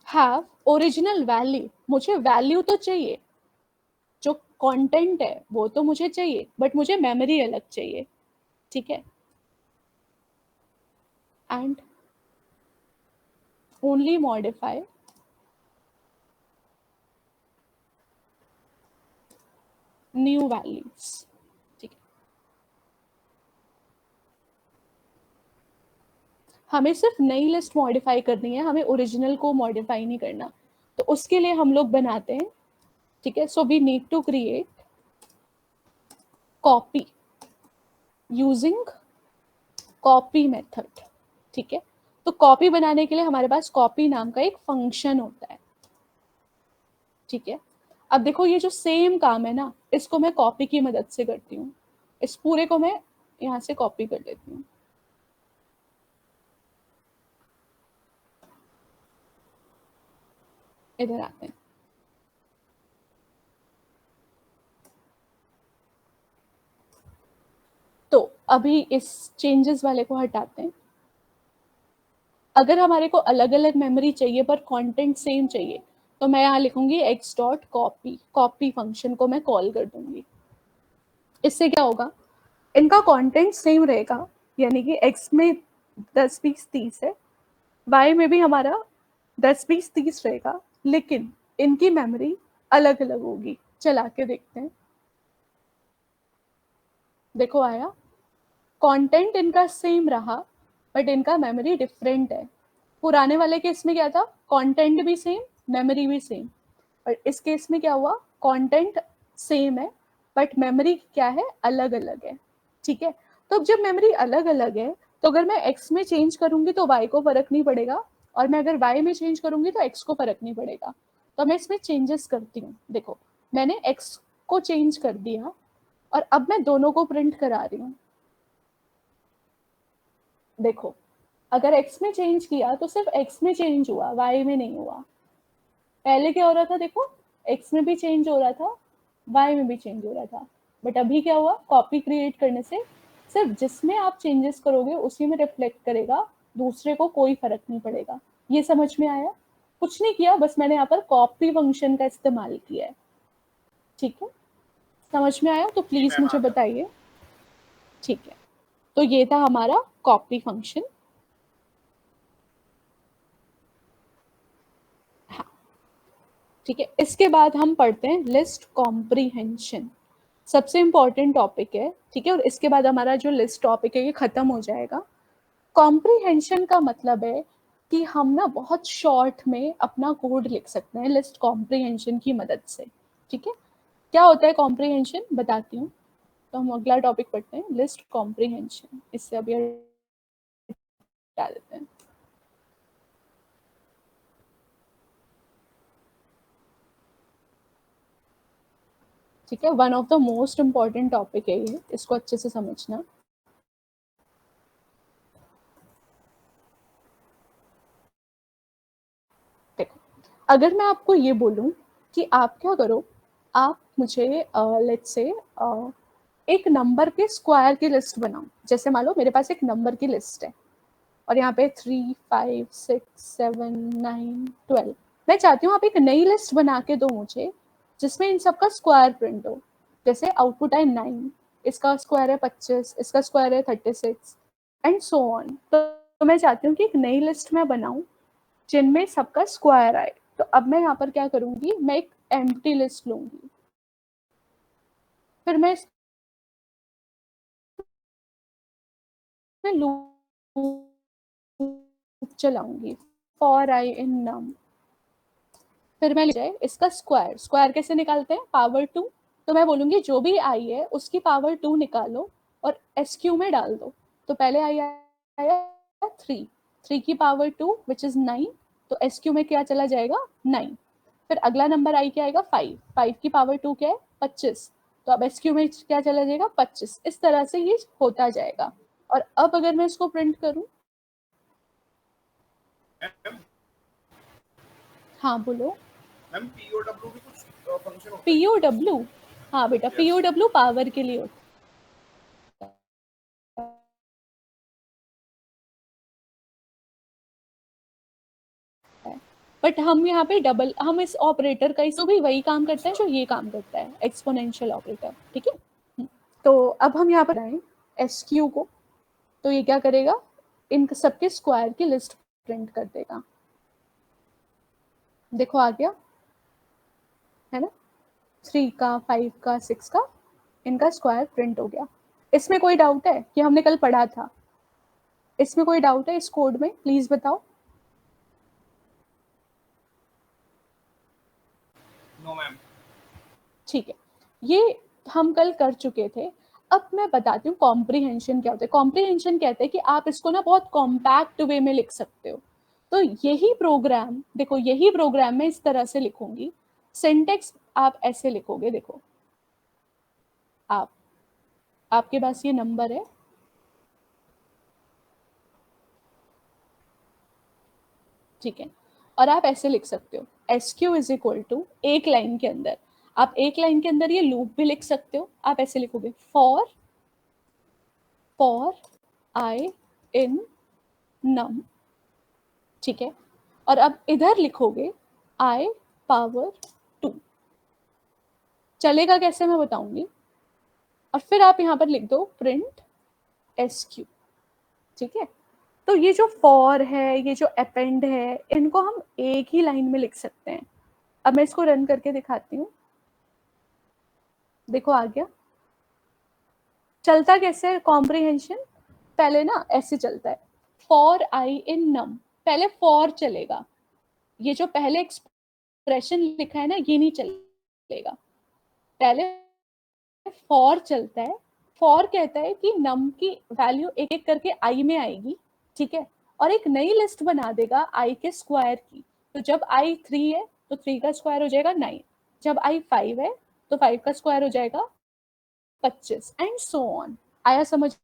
have original value. मुझे वैल्यू तो चाहिए, जो कंटेंट है वो तो मुझे चाहिए, बट मुझे मेमोरी अलग चाहिए, ठीक है। And only modify new values, ठीक है। हमें सिर्फ नई लिस्ट मॉडिफाई करनी है, हमें ओरिजिनल को मॉडिफाई नहीं करना। तो उसके लिए हम लोग बनाते हैं, ठीक है। So we need to create copy using copy method, ठीक है। तो कॉपी बनाने के लिए हमारे पास कॉपी नाम का एक फंक्शन होता है, ठीक है। अब देखो ये जो सेम काम है ना, इसको मैं कॉपी की मदद से करती हूँ। इस पूरे को मैं यहाँ से कॉपी कर लेती हूँ, इधर आते हैं। तो अभी इस चेंजेस वाले को हटाते हैं। अगर हमारे को अलग अलग मेमोरी चाहिए पर कंटेंट सेम चाहिए, तो मैं यहाँ लिखूंगी x dot copy, copy function को मैं कॉल कर दूंगी। इससे क्या होगा, इनका कंटेंट सेम रहेगा, यानी कि x में 10 20 30 है, y में भी हमारा 10 20 30 रहेगा, लेकिन इनकी मेमोरी अलग अलग होगी। चला के देखते हैं, देखो आया, कंटेंट इनका सेम रहा बट इनका मेमोरी डिफरेंट है। पुराने वाले केस में क्या था, कंटेंट भी सेम, मेमोरी भी सेम, और इस केस में क्या हुआ, कंटेंट सेम है बट मेमोरी क्या है, अलग अलग है, ठीक है। तो अब जब मेमोरी अलग अलग है, तो अगर मैं x में चेंज करूंगी तो y को फर्क नहीं पड़ेगा, और मैं अगर y में चेंज करूंगी तो x को फर्क नहीं पड़ेगा। तो मैं इसमें चेंजेस करती हूँ। देखो मैंने x को चेंज कर दिया और अब मैं दोनों को प्रिंट करा रही हूँ। देखो अगर x में चेंज किया तो सिर्फ x में चेंज हुआ, y में नहीं हुआ। पहले क्या हो रहा था, देखो x में भी चेंज हो रहा था, y में भी चेंज हो रहा था, बट अभी क्या हुआ, कॉपी क्रिएट करने से सिर्फ जिसमें आप चेंजेस करोगे उसी में रिफ्लेक्ट करेगा, दूसरे को कोई फर्क नहीं पड़ेगा। ये समझ में आया? कुछ नहीं किया, बस मैंने यहाँ पर कॉपी फंक्शन का इस्तेमाल किया है, ठीक है। समझ में आया तो प्लीज मुझे बताइए, ठीक है। तो ये था हमारा कॉपी फंक्शन। हाँ ठीक है, इसके बाद हम पढ़ते हैं लिस्ट कॉम्प्रीहेंशन। सबसे इंपॉर्टेंट टॉपिक है, ठीक है, और इसके बाद हमारा जो लिस्ट टॉपिक है ये खत्म हो जाएगा। कॉम्प्रीहेंशन का मतलब है कि हम ना बहुत शॉर्ट में अपना कोड लिख सकते हैं लिस्ट कॉम्प्रीहेंशन की मदद से, ठीक है। क्या होता है कॉम्प्रीहेंशन, बताती हूँ। तो हम अगला टॉपिक पढ़ते हैं, लिस्ट कॉम्प्रीहेंशन। इससे अभी हटा देते हैं। ठीक है, one of the most important topic है ये, इसको अच्छे से समझना। देखो अगर मैं आपको ये बोलूं कि आप क्या करो, आप मुझे लेट्स से एक नंबर के स्क्वायर की लिस्ट बनाओ। जैसे मान लो मेरे पास एक नंबर की लिस्ट है और यहाँ पे 3 5 6 7 9 12। मैं चाहती हूँ आप एक नई लिस्ट बना के दो मुझे जिसमें इन सब का स्क्वायर प्रिंट हो। जैसे आउटपुट है 9, इसका स्क्वायर है 25, इसका स्क्वायर है 36 एंड सो ऑन। तो मैं चाहती हूँ कि एक नई लिस्ट मैं बनाऊँ जिनमें सबका स्क्वायर आए। तो अब मैं यहाँ पर क्या करूँगी, मैं एक एम्प्टी लिस्ट लूँगी, फिर मैं लूप चलाऊंगी फॉर आई इन नम। फिर मैं ले जाए इसका स्क्वायर, स्क्वायर कैसे निकालते हैं, पावर 2। तो मैं बोलूंगी जो भी आई है उसकी पावर 2 निकालो और एसक्यू में डाल दो। तो पहले आई आया 3, 3 की पावर 2 विच इज 9, तो एसक्यू में क्या चला जाएगा 9। फिर अगला नंबर आई क्या आएगा 5, 5 की पावर 2 क्या है 25, तो अब SQ में क्या चला जाएगा 25। इस तरह से ये होता जाएगा। और अब अगर मैं इसको प्रिंट करूं, मैम हाँ बोलो। मैम POW भी कुछ फंक्शन होता है? POW, हाँ बेटा Yes. POW पावर के लिए होता है, बट हम यहाँ पे डबल, हम इस ऑपरेटर का इसको भी वही काम करता है जो ये काम करता है, एक्सपोनेंशियल ऑपरेटर, ठीक है। तो अब हम यहाँ पर आए SQ को, तो ये क्या करेगा, इन सबके स्क्वायर की लिस्ट प्रिंट कर देगा। देखो आ गया है ना, 3 का 5 का 6 का इनका स्क्वायर प्रिंट हो गया। इसमें कोई डाउट है कि हमने कल पढ़ा था, इसमें कोई डाउट है इस कोड में, प्लीज बताओ। No ma'am. ठीक है, ये हम कल कर चुके थे। अब मैं बताती हूँ कॉम्प्रीहेंशन क्या होता है। कॉम्प्रीहेंशन कहते हैं कि आप इसको ना बहुत कॉम्पैक्ट वे में लिख सकते हो। तो यही प्रोग्राम, देखो यही प्रोग्राम मैं इस तरह से लिखूंगी, सिंटेक्स आप ऐसे लिखोगे, देखो आपके पास ये नंबर है, ठीक है, और आप ऐसे लिख सकते हो SQ इज इक्वल टू, एक लाइन के अंदर, आप एक लाइन के अंदर ये लूप भी लिख सकते हो, आप ऐसे लिखोगे फॉर I in num, ठीक है, और अब इधर लिखोगे I पावर 2। चलेगा कैसे मैं बताऊंगी। और फिर आप यहाँ पर लिख दो प्रिंट SQ, ठीक है। तो ये जो फॉर है, ये जो अपेंड है, इनको हम एक ही लाइन में लिख सकते हैं। अब मैं इसको रन करके दिखाती हूँ, देखो आ गया। चलता कैसे है कॉम्प्रिहेंशन, पहले ना ऐसे चलता है, फॉर I in num, पहले फॉर चलेगा, ये जो पहले एक्सप्रेशन लिखा है ना ये नहीं चलेगा, पहले फॉर चलता है। फॉर कहता है कि नम की वैल्यू एक एक करके I में आएगी, ठीक है, और एक नई लिस्ट बना देगा I के स्क्वायर की। तो जब I 3 है तो 3 का स्क्वायर हो जाएगा 9, जब I 5 है तो 5 का स्क्वायर हो जाएगा 25 एंड सो ऑन। आया समझ।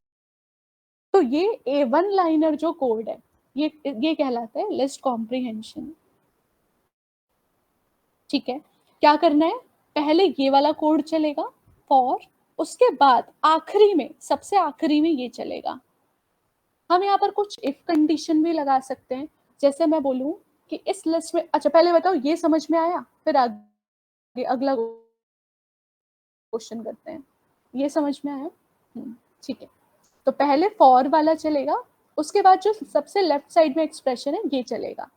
तो ये A1 लाइनर जो कोड है ये कहलाता है लिस्ट कॉम्प्रिहेंशन, ठीक है। क्या करना है, पहले ये वाला कोड चलेगा फॉर, उसके बाद आखिरी में, सबसे आखिरी में ये चलेगा। हम यहाँ पर कुछ इफ कंडीशन भी लगा सकते हैं, जैसे मैं बोलूं कि इस लिस्ट में, अच्छा पहले बताओ ये समझ में आया, फिर आगे अगला क्वेश्चन करते हैं। ये समझ में आया, ठीक है। तो पहले फॉर वाला चलेगा, उसके बाद जो सबसे लेफ्ट साइड में एक्सप्रेशन है ये चलेगा,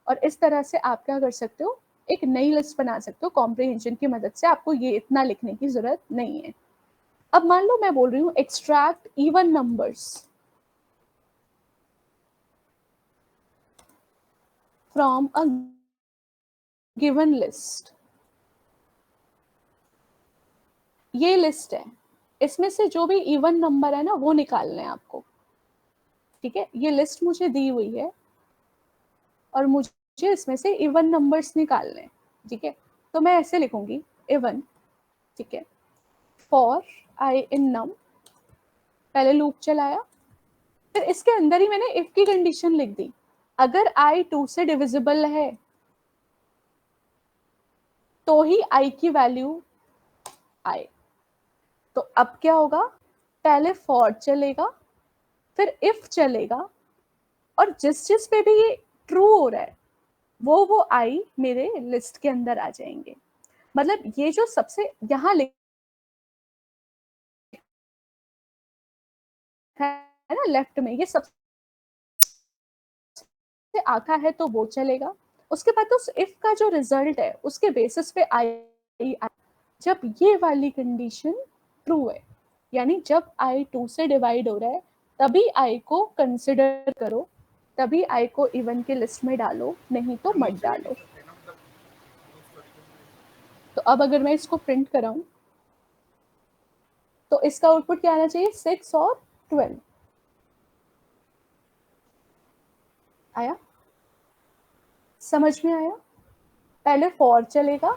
और इस तरह से आप क्या कर सकते हो, एक नई लिस्ट बना सकते हो कॉम्प्रिहेंशन की मदद से। आपको ये इतना लिखने की जरूरत नहीं है। अब मान लो मैं बोल रही हूँ extract even numbers from a given list. ये लिस्ट है, इसमें से जो भी इवन नंबर है ना वो निकालना है आपको, ठीक है। ये लिस्ट मुझे दी हुई है और मुझे इसमें से इवन नंबर्स निकालने हैं, ठीक है। तो मैं ऐसे लिखूंगी इवन, ठीक है, फॉर I in num, पहले लूप चलाया, फिर इसके अंदर ही मैंने इफ की कंडीशन लिख दी, अगर I 2 से डिविजिबल है तो ही I की वैल्यू आए। तो अब क्या होगा, पहले फॉर चलेगा, फिर इफ चलेगा, और जिस पे भी ये ट्रू हो रहा है वो I मेरे लिस्ट के अंदर आ जाएंगे। मतलब ये जो सबसे यहाँ है ना लेफ्ट में, ये सबसे आता है तो वो चलेगा। उसके बाद तो इफ का जो रिजल्ट है उसके बेसिस पे आई, जब ये वाली कंडीशन ट्रू है, यानी जब I 2 से डिवाइड हो रहा है तभी I को कंसिडर करो, तभी I को इवन के लिस्ट में डालो, नहीं तो मत डालो। तो अब अगर मैं इसको प्रिंट कराऊं तो इसका आउटपुट क्या आना चाहिए, 6 और 12। आया, समझ में आया। पहले फॉर चलेगा,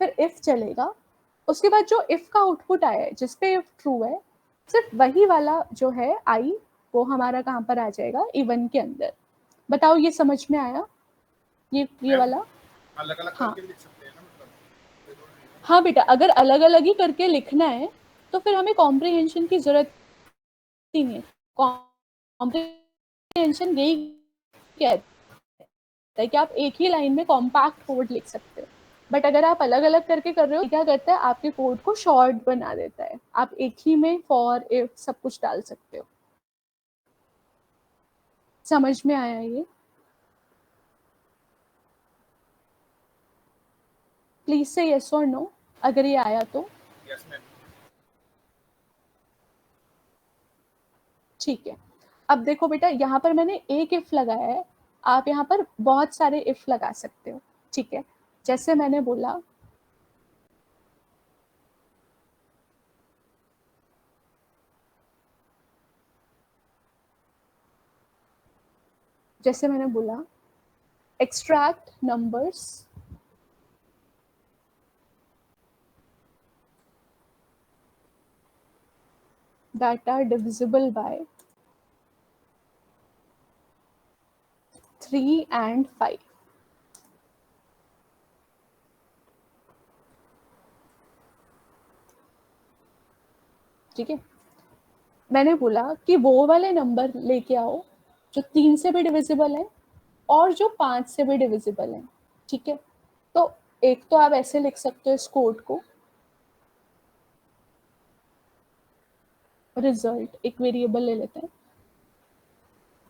फिर इफ चलेगा, उसके बाद जो इफ का आउटपुट आया है जिस पे इफ ट्रू है, सिर्फ वही वाला जो है आई वो हमारा कहाँ पर आ जाएगा, इवन के अंदर। बताओ ये समझ में आया ये वाला? अलग अलग हाँ करके लिख सकते हैं ना, मतलब जरूरी नहीं है। हाँ बेटा, अगर अलग अलग ही करके लिखना है तो फिर हमें कॉम्प्रिहेंशन की जरूरत ही नहीं है। कॉम्प्रिहेंशन यही कहता है कि आप एक ही लाइन में कॉम्पैक्ट कोड लिख सकते हो, बट अगर आप अलग अलग करके कर रहे हो क्या करता है, आपके कोड को शॉर्ट बना देता है। आप एक ही में फॉर इफ सब कुछ डाल सकते हो। समझ में आया ये? प्लीज से यस और नो अगर ये आया तो। Yes ma'am. ठीक है, अब देखो बेटा, यहाँ पर मैंने एक इफ लगाया है, आप यहाँ पर बहुत सारे इफ लगा सकते हो। ठीक है, जैसे मैंने बोला extract numbers that are divisible by 3 and 5। ठीक है, मैंने बोला कि वो वाले नंबर लेके आओ जो 3 से भी डिविजिबल है और जो 5 से भी डिविजिबल है। ठीक है, तो एक तो आप ऐसे लिख सकते हो इस कोड को, रिजल्ट एक वेरिएबल ले लेते हैं,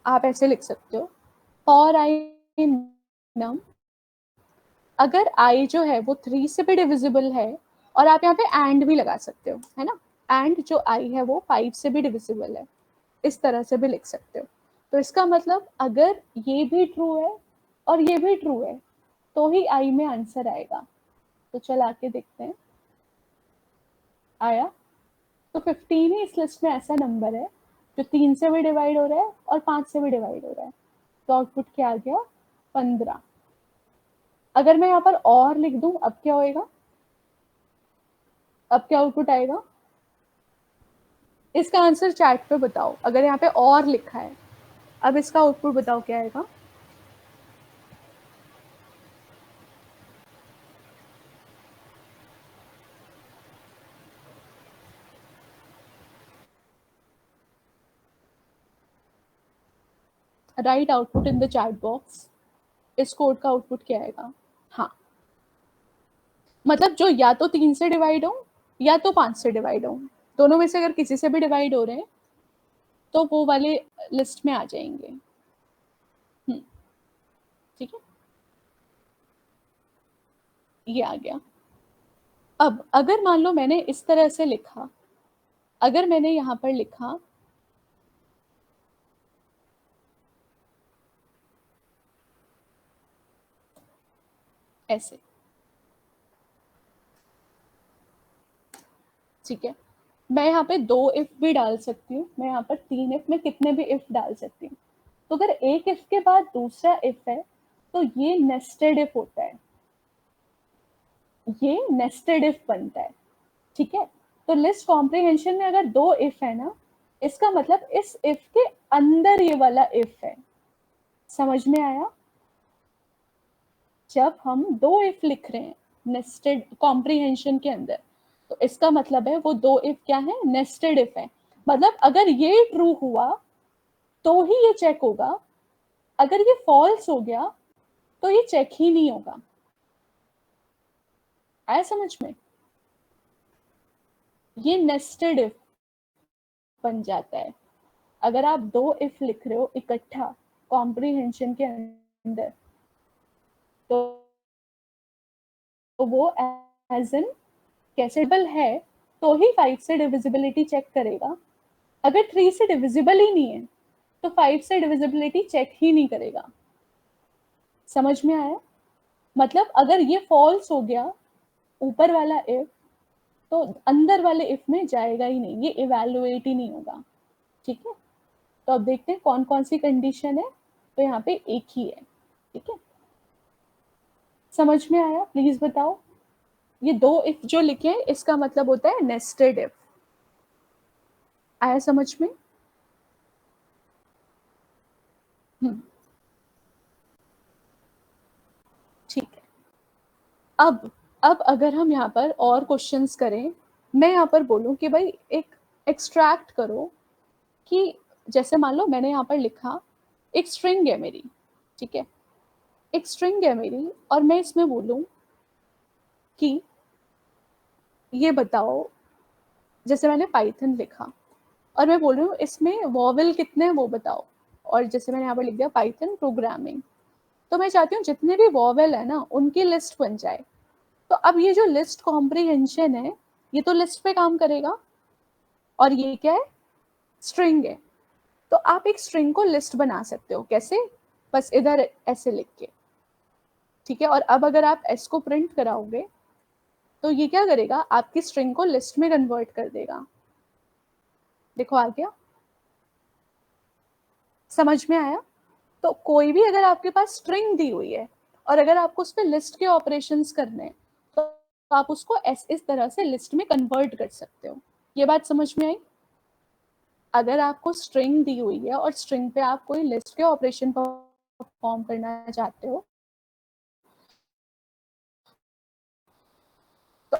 आप ऐसे लिख सकते हो फॉर आई नम, अगर आई जो है वो 3 से भी डिविजिबल है, और आप यहाँ पे एंड भी लगा सकते हो, है ना, एंड जो आई है वो 5 से भी डिविजिबल है, इस तरह से भी लिख सकते हो। तो इसका मतलब अगर ये भी ट्रू है और ये भी ट्रू है तो ही आई में आंसर आएगा। तो चल आके देखते हैं, आया? तो 15 ही इस लिस्ट में ऐसा नंबर है जो 3 से भी डिवाइड हो रहा है और 5 से भी डिवाइड हो रहा है। तो आउटपुट क्या आ गया? 15। अगर मैं यहाँ पर और लिख दूं अब क्या होएगा? अब क्या आउटपुट आएगा? इसका आंसर चैट पे बताओ। अगर यहाँ पे और लिखा है, अब इसका आउटपुट बताओ क्या आएगा? Right output in the chat box. इस कोड का आउटपुट क्या आएगा? हाँ, मतलब जो या तो 3 से डिवाइड हो या तो 5 से डिवाइड हो, दोनों में से अगर किसी से भी डिवाइड हो रहे हैं तो वो वाले लिस्ट में आ जाएंगे। ठीक है, ये आ गया। अब अगर मान लो मैंने इस तरह से लिखा, अगर मैंने यहाँ पर लिखा ऐसे, ठीक है, मैं यहाँ पे 2 इफ भी डाल सकती हूँ, मैं यहाँ पर 3 इफ, मैं कितने भी इफ डाल सकती हूँ। तो अगर एक इफ के बाद दूसरा इफ है तो ये नेस्टेड इफ होता है, ये नेस्टेड इफ बनता है। ठीक है, तो लिस्ट कॉम्प्रिहेंशन में अगर 2 इफ है ना, इसका मतलब इस इफ के अंदर ये वाला इफ है। समझ में आया? जब हम 2 इफ लिख रहे हैं नेस्टेड कॉम्प्रिहेंशन के अंदर, तो इसका मतलब है वो 2 इफ क्या है? नेस्टेड इफ है। मतलब अगर ये ट्रू हुआ तो ही ये चेक होगा, अगर ये फॉल्स हो गया तो ये चेक ही नहीं होगा। आया समझ में? ये नेस्टेड इफ बन जाता है। अगर आप 2 इफ लिख रहे हो इकट्ठा कॉम्प्रिहेंशन के अंदर, तो वो एज एन कैसे है तो ही 5 से डिविजिबिलिटी चेक करेगा। अगर 3 से डिविजिबल ही नहीं है तो 5 से डिविजिबिलिटी चेक ही नहीं करेगा। समझ में आया? मतलब अगर ये फॉल्स हो गया ऊपर वाला इफ, तो अंदर वाले इफ में जाएगा ही नहीं, ये इवैल्यूएट ही नहीं होगा। ठीक है, तो अब देखते हैं कौन कौन सी कंडीशन है। तो यहाँ पे एक ही है। ठीक है, समझ में आया? प्लीज बताओ। ये 2 इफ जो लिखे हैं इसका मतलब होता है नेस्टेड इफ। आया समझ में? ठीक है। अब अगर हम यहाँ पर और क्वेश्चंस करें, मैं यहाँ पर बोलूँ कि भाई एक एक्सट्रैक्ट करो कि जैसे मान लो मैंने यहाँ पर लिखा एक स्ट्रिंग है मेरी, ठीक है, एक स्ट्रिंग है मेरी और मैं इसमें बोलूँ कि ये बताओ, जैसे मैंने पाइथन लिखा और मैं बोल रही हूँ इसमें वॉवेल कितने हैं वो बताओ, और जैसे मैंने यहाँ पर लिख दिया पाइथन प्रोग्रामिंग, तो मैं चाहती हूँ जितने भी वॉवेल है ना उनकी लिस्ट बन जाए। तो अब ये जो लिस्ट कॉम्प्रिहेंशन है ये तो लिस्ट पे काम करेगा, और ये क्या है, स्ट्रिंग है। तो आप एक स्ट्रिंग को लिस्ट बना सकते हो, कैसे? बस इधर ऐसे लिख के, ठीक है। और अब अगर आप एस को प्रिंट कराओगे तो ये क्या करेगा, आपकी स्ट्रिंग को लिस्ट में कन्वर्ट कर देगा। देखो आ गया, समझ में आया? तो कोई भी अगर आपके पास स्ट्रिंग दी हुई है और अगर आपको उस पर लिस्ट के ऑपरेशंस करने हैं तो आप उसको इस तरह से लिस्ट में कन्वर्ट कर सकते हो। ये बात समझ में आई? अगर आपको स्ट्रिंग दी हुई है और स्ट्रिंग पे आप कोई लिस्ट के ऑपरेशन परफॉर्म करना चाहते हो तो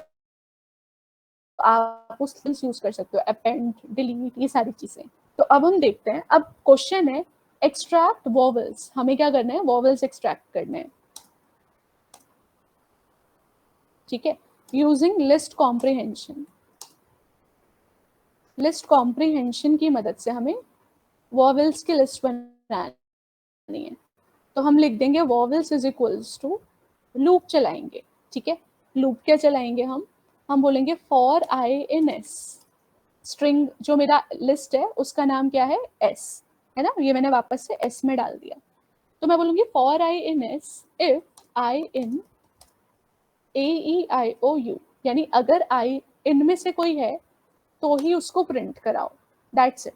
आप उस लिस्ट यूज कर सकते हो, अपेंड, डिलीट, ये सारी चीजें। तो अब हम देखते हैं, अब क्वेश्चन है एक्सट्रैक्ट वॉवेल्स। हमें क्या करना है, वॉवेल्स एक्सट्रैक्ट करने हैं, ठीक है, using list comprehension. List comprehension की मदद से हमें वॉवेल्स की लिस्ट बनानी है। तो हम लिख देंगे vowels is equals to, loop चलाएंगे, ठीक है। लूप क्या चलाएंगे हम बोलेंगे for I in S. String जो मेरा लिस्ट है उसका नाम क्या है, एस, है ना, ये मैंने वापस से एस में डाल दिया। तो मैं बोलूंगी for I in S if I in AEIOU, यानी अगर आई इनमें से कोई है तो ही उसको प्रिंट कराओ, दैट्स इट।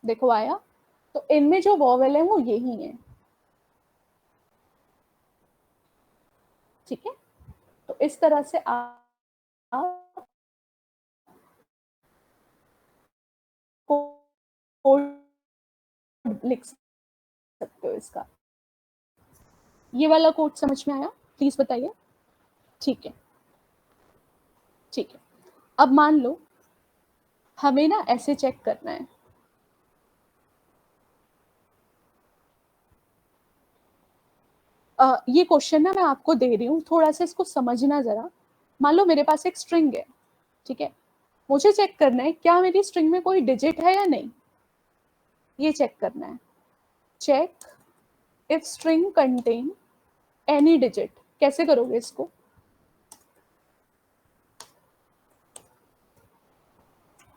देखो आया? तो इनमें जो वॉवेल है वो यही है, ठीक है। तो इस तरह से आप कोड लिख सकते हो इसका। ये वाला कोड समझ में आया? प्लीज बताइए। ठीक है, ठीक है। अब मान लो हमें ना ऐसे चेक करना है, ये क्वेश्चन ना मैं आपको दे रही हूँ, थोड़ा सा इसको समझना जरा। मान लो मेरे पास एक स्ट्रिंग है, ठीक है, मुझे चेक करना है क्या मेरी स्ट्रिंग में कोई डिजिट है या नहीं, ये चेक करना है। Check if string contain any digit. कैसे करोगे इसको?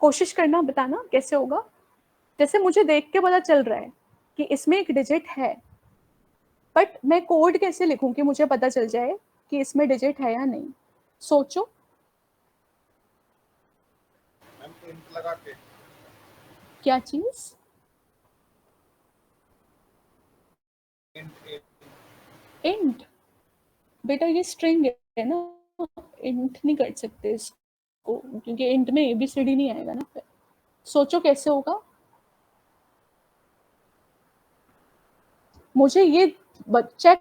कोशिश करना, बताना कैसे होगा। जैसे मुझे देख के पता चल रहा है कि इसमें एक डिजिट है, बट मैं कोड कैसे लिखूं कि मुझे पता चल जाए कि इसमें डिजिट है या नहीं? सोचो। मैम प्रिंट लगा के। क्या चीज? इंट? बेटा ये स्ट्रिंग है ना, इंट नहीं कर सकते इसको, क्योंकि इंट में ABCD नहीं आएगा ना। फिर सोचो कैसे होगा। मुझे ये चेक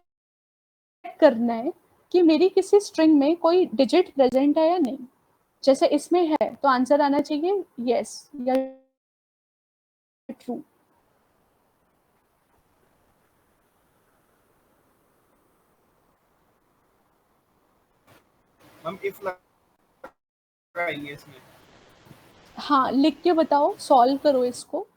करना है कि मेरी किसी स्ट्रिंग में कोई डिजिट प्रेजेंट है या नहीं। जैसे इसमें है तो आंसर आना चाहिए यस या ट्रू। मैम इफ लगाएंगे इसमें। हाँ, लिख के बताओ, सॉल्व करो इसको।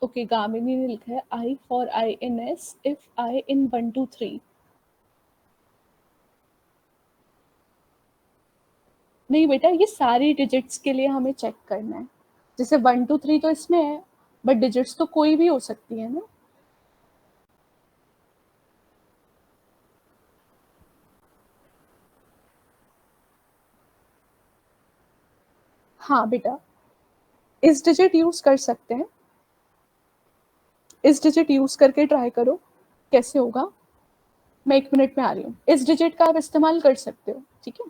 ओके, गामिनी ने लिखा है I for INS if I in 1 2 3. नहीं बेटा, ये सारी डिजिट्स के लिए हमें चेक करना है। जैसे 1 2 3 तो इसमें है, बट डिजिट्स तो कोई भी हो सकती है ना। हाँ बेटा, इस डिजिट यूज कर सकते हैं, इस डिजिट यूज करके ट्राई करो कैसे होगा। मैं 1 मिनट में आ रही हूँ। इस डिजिट का आप इस्तेमाल कर सकते हो, ठीक है।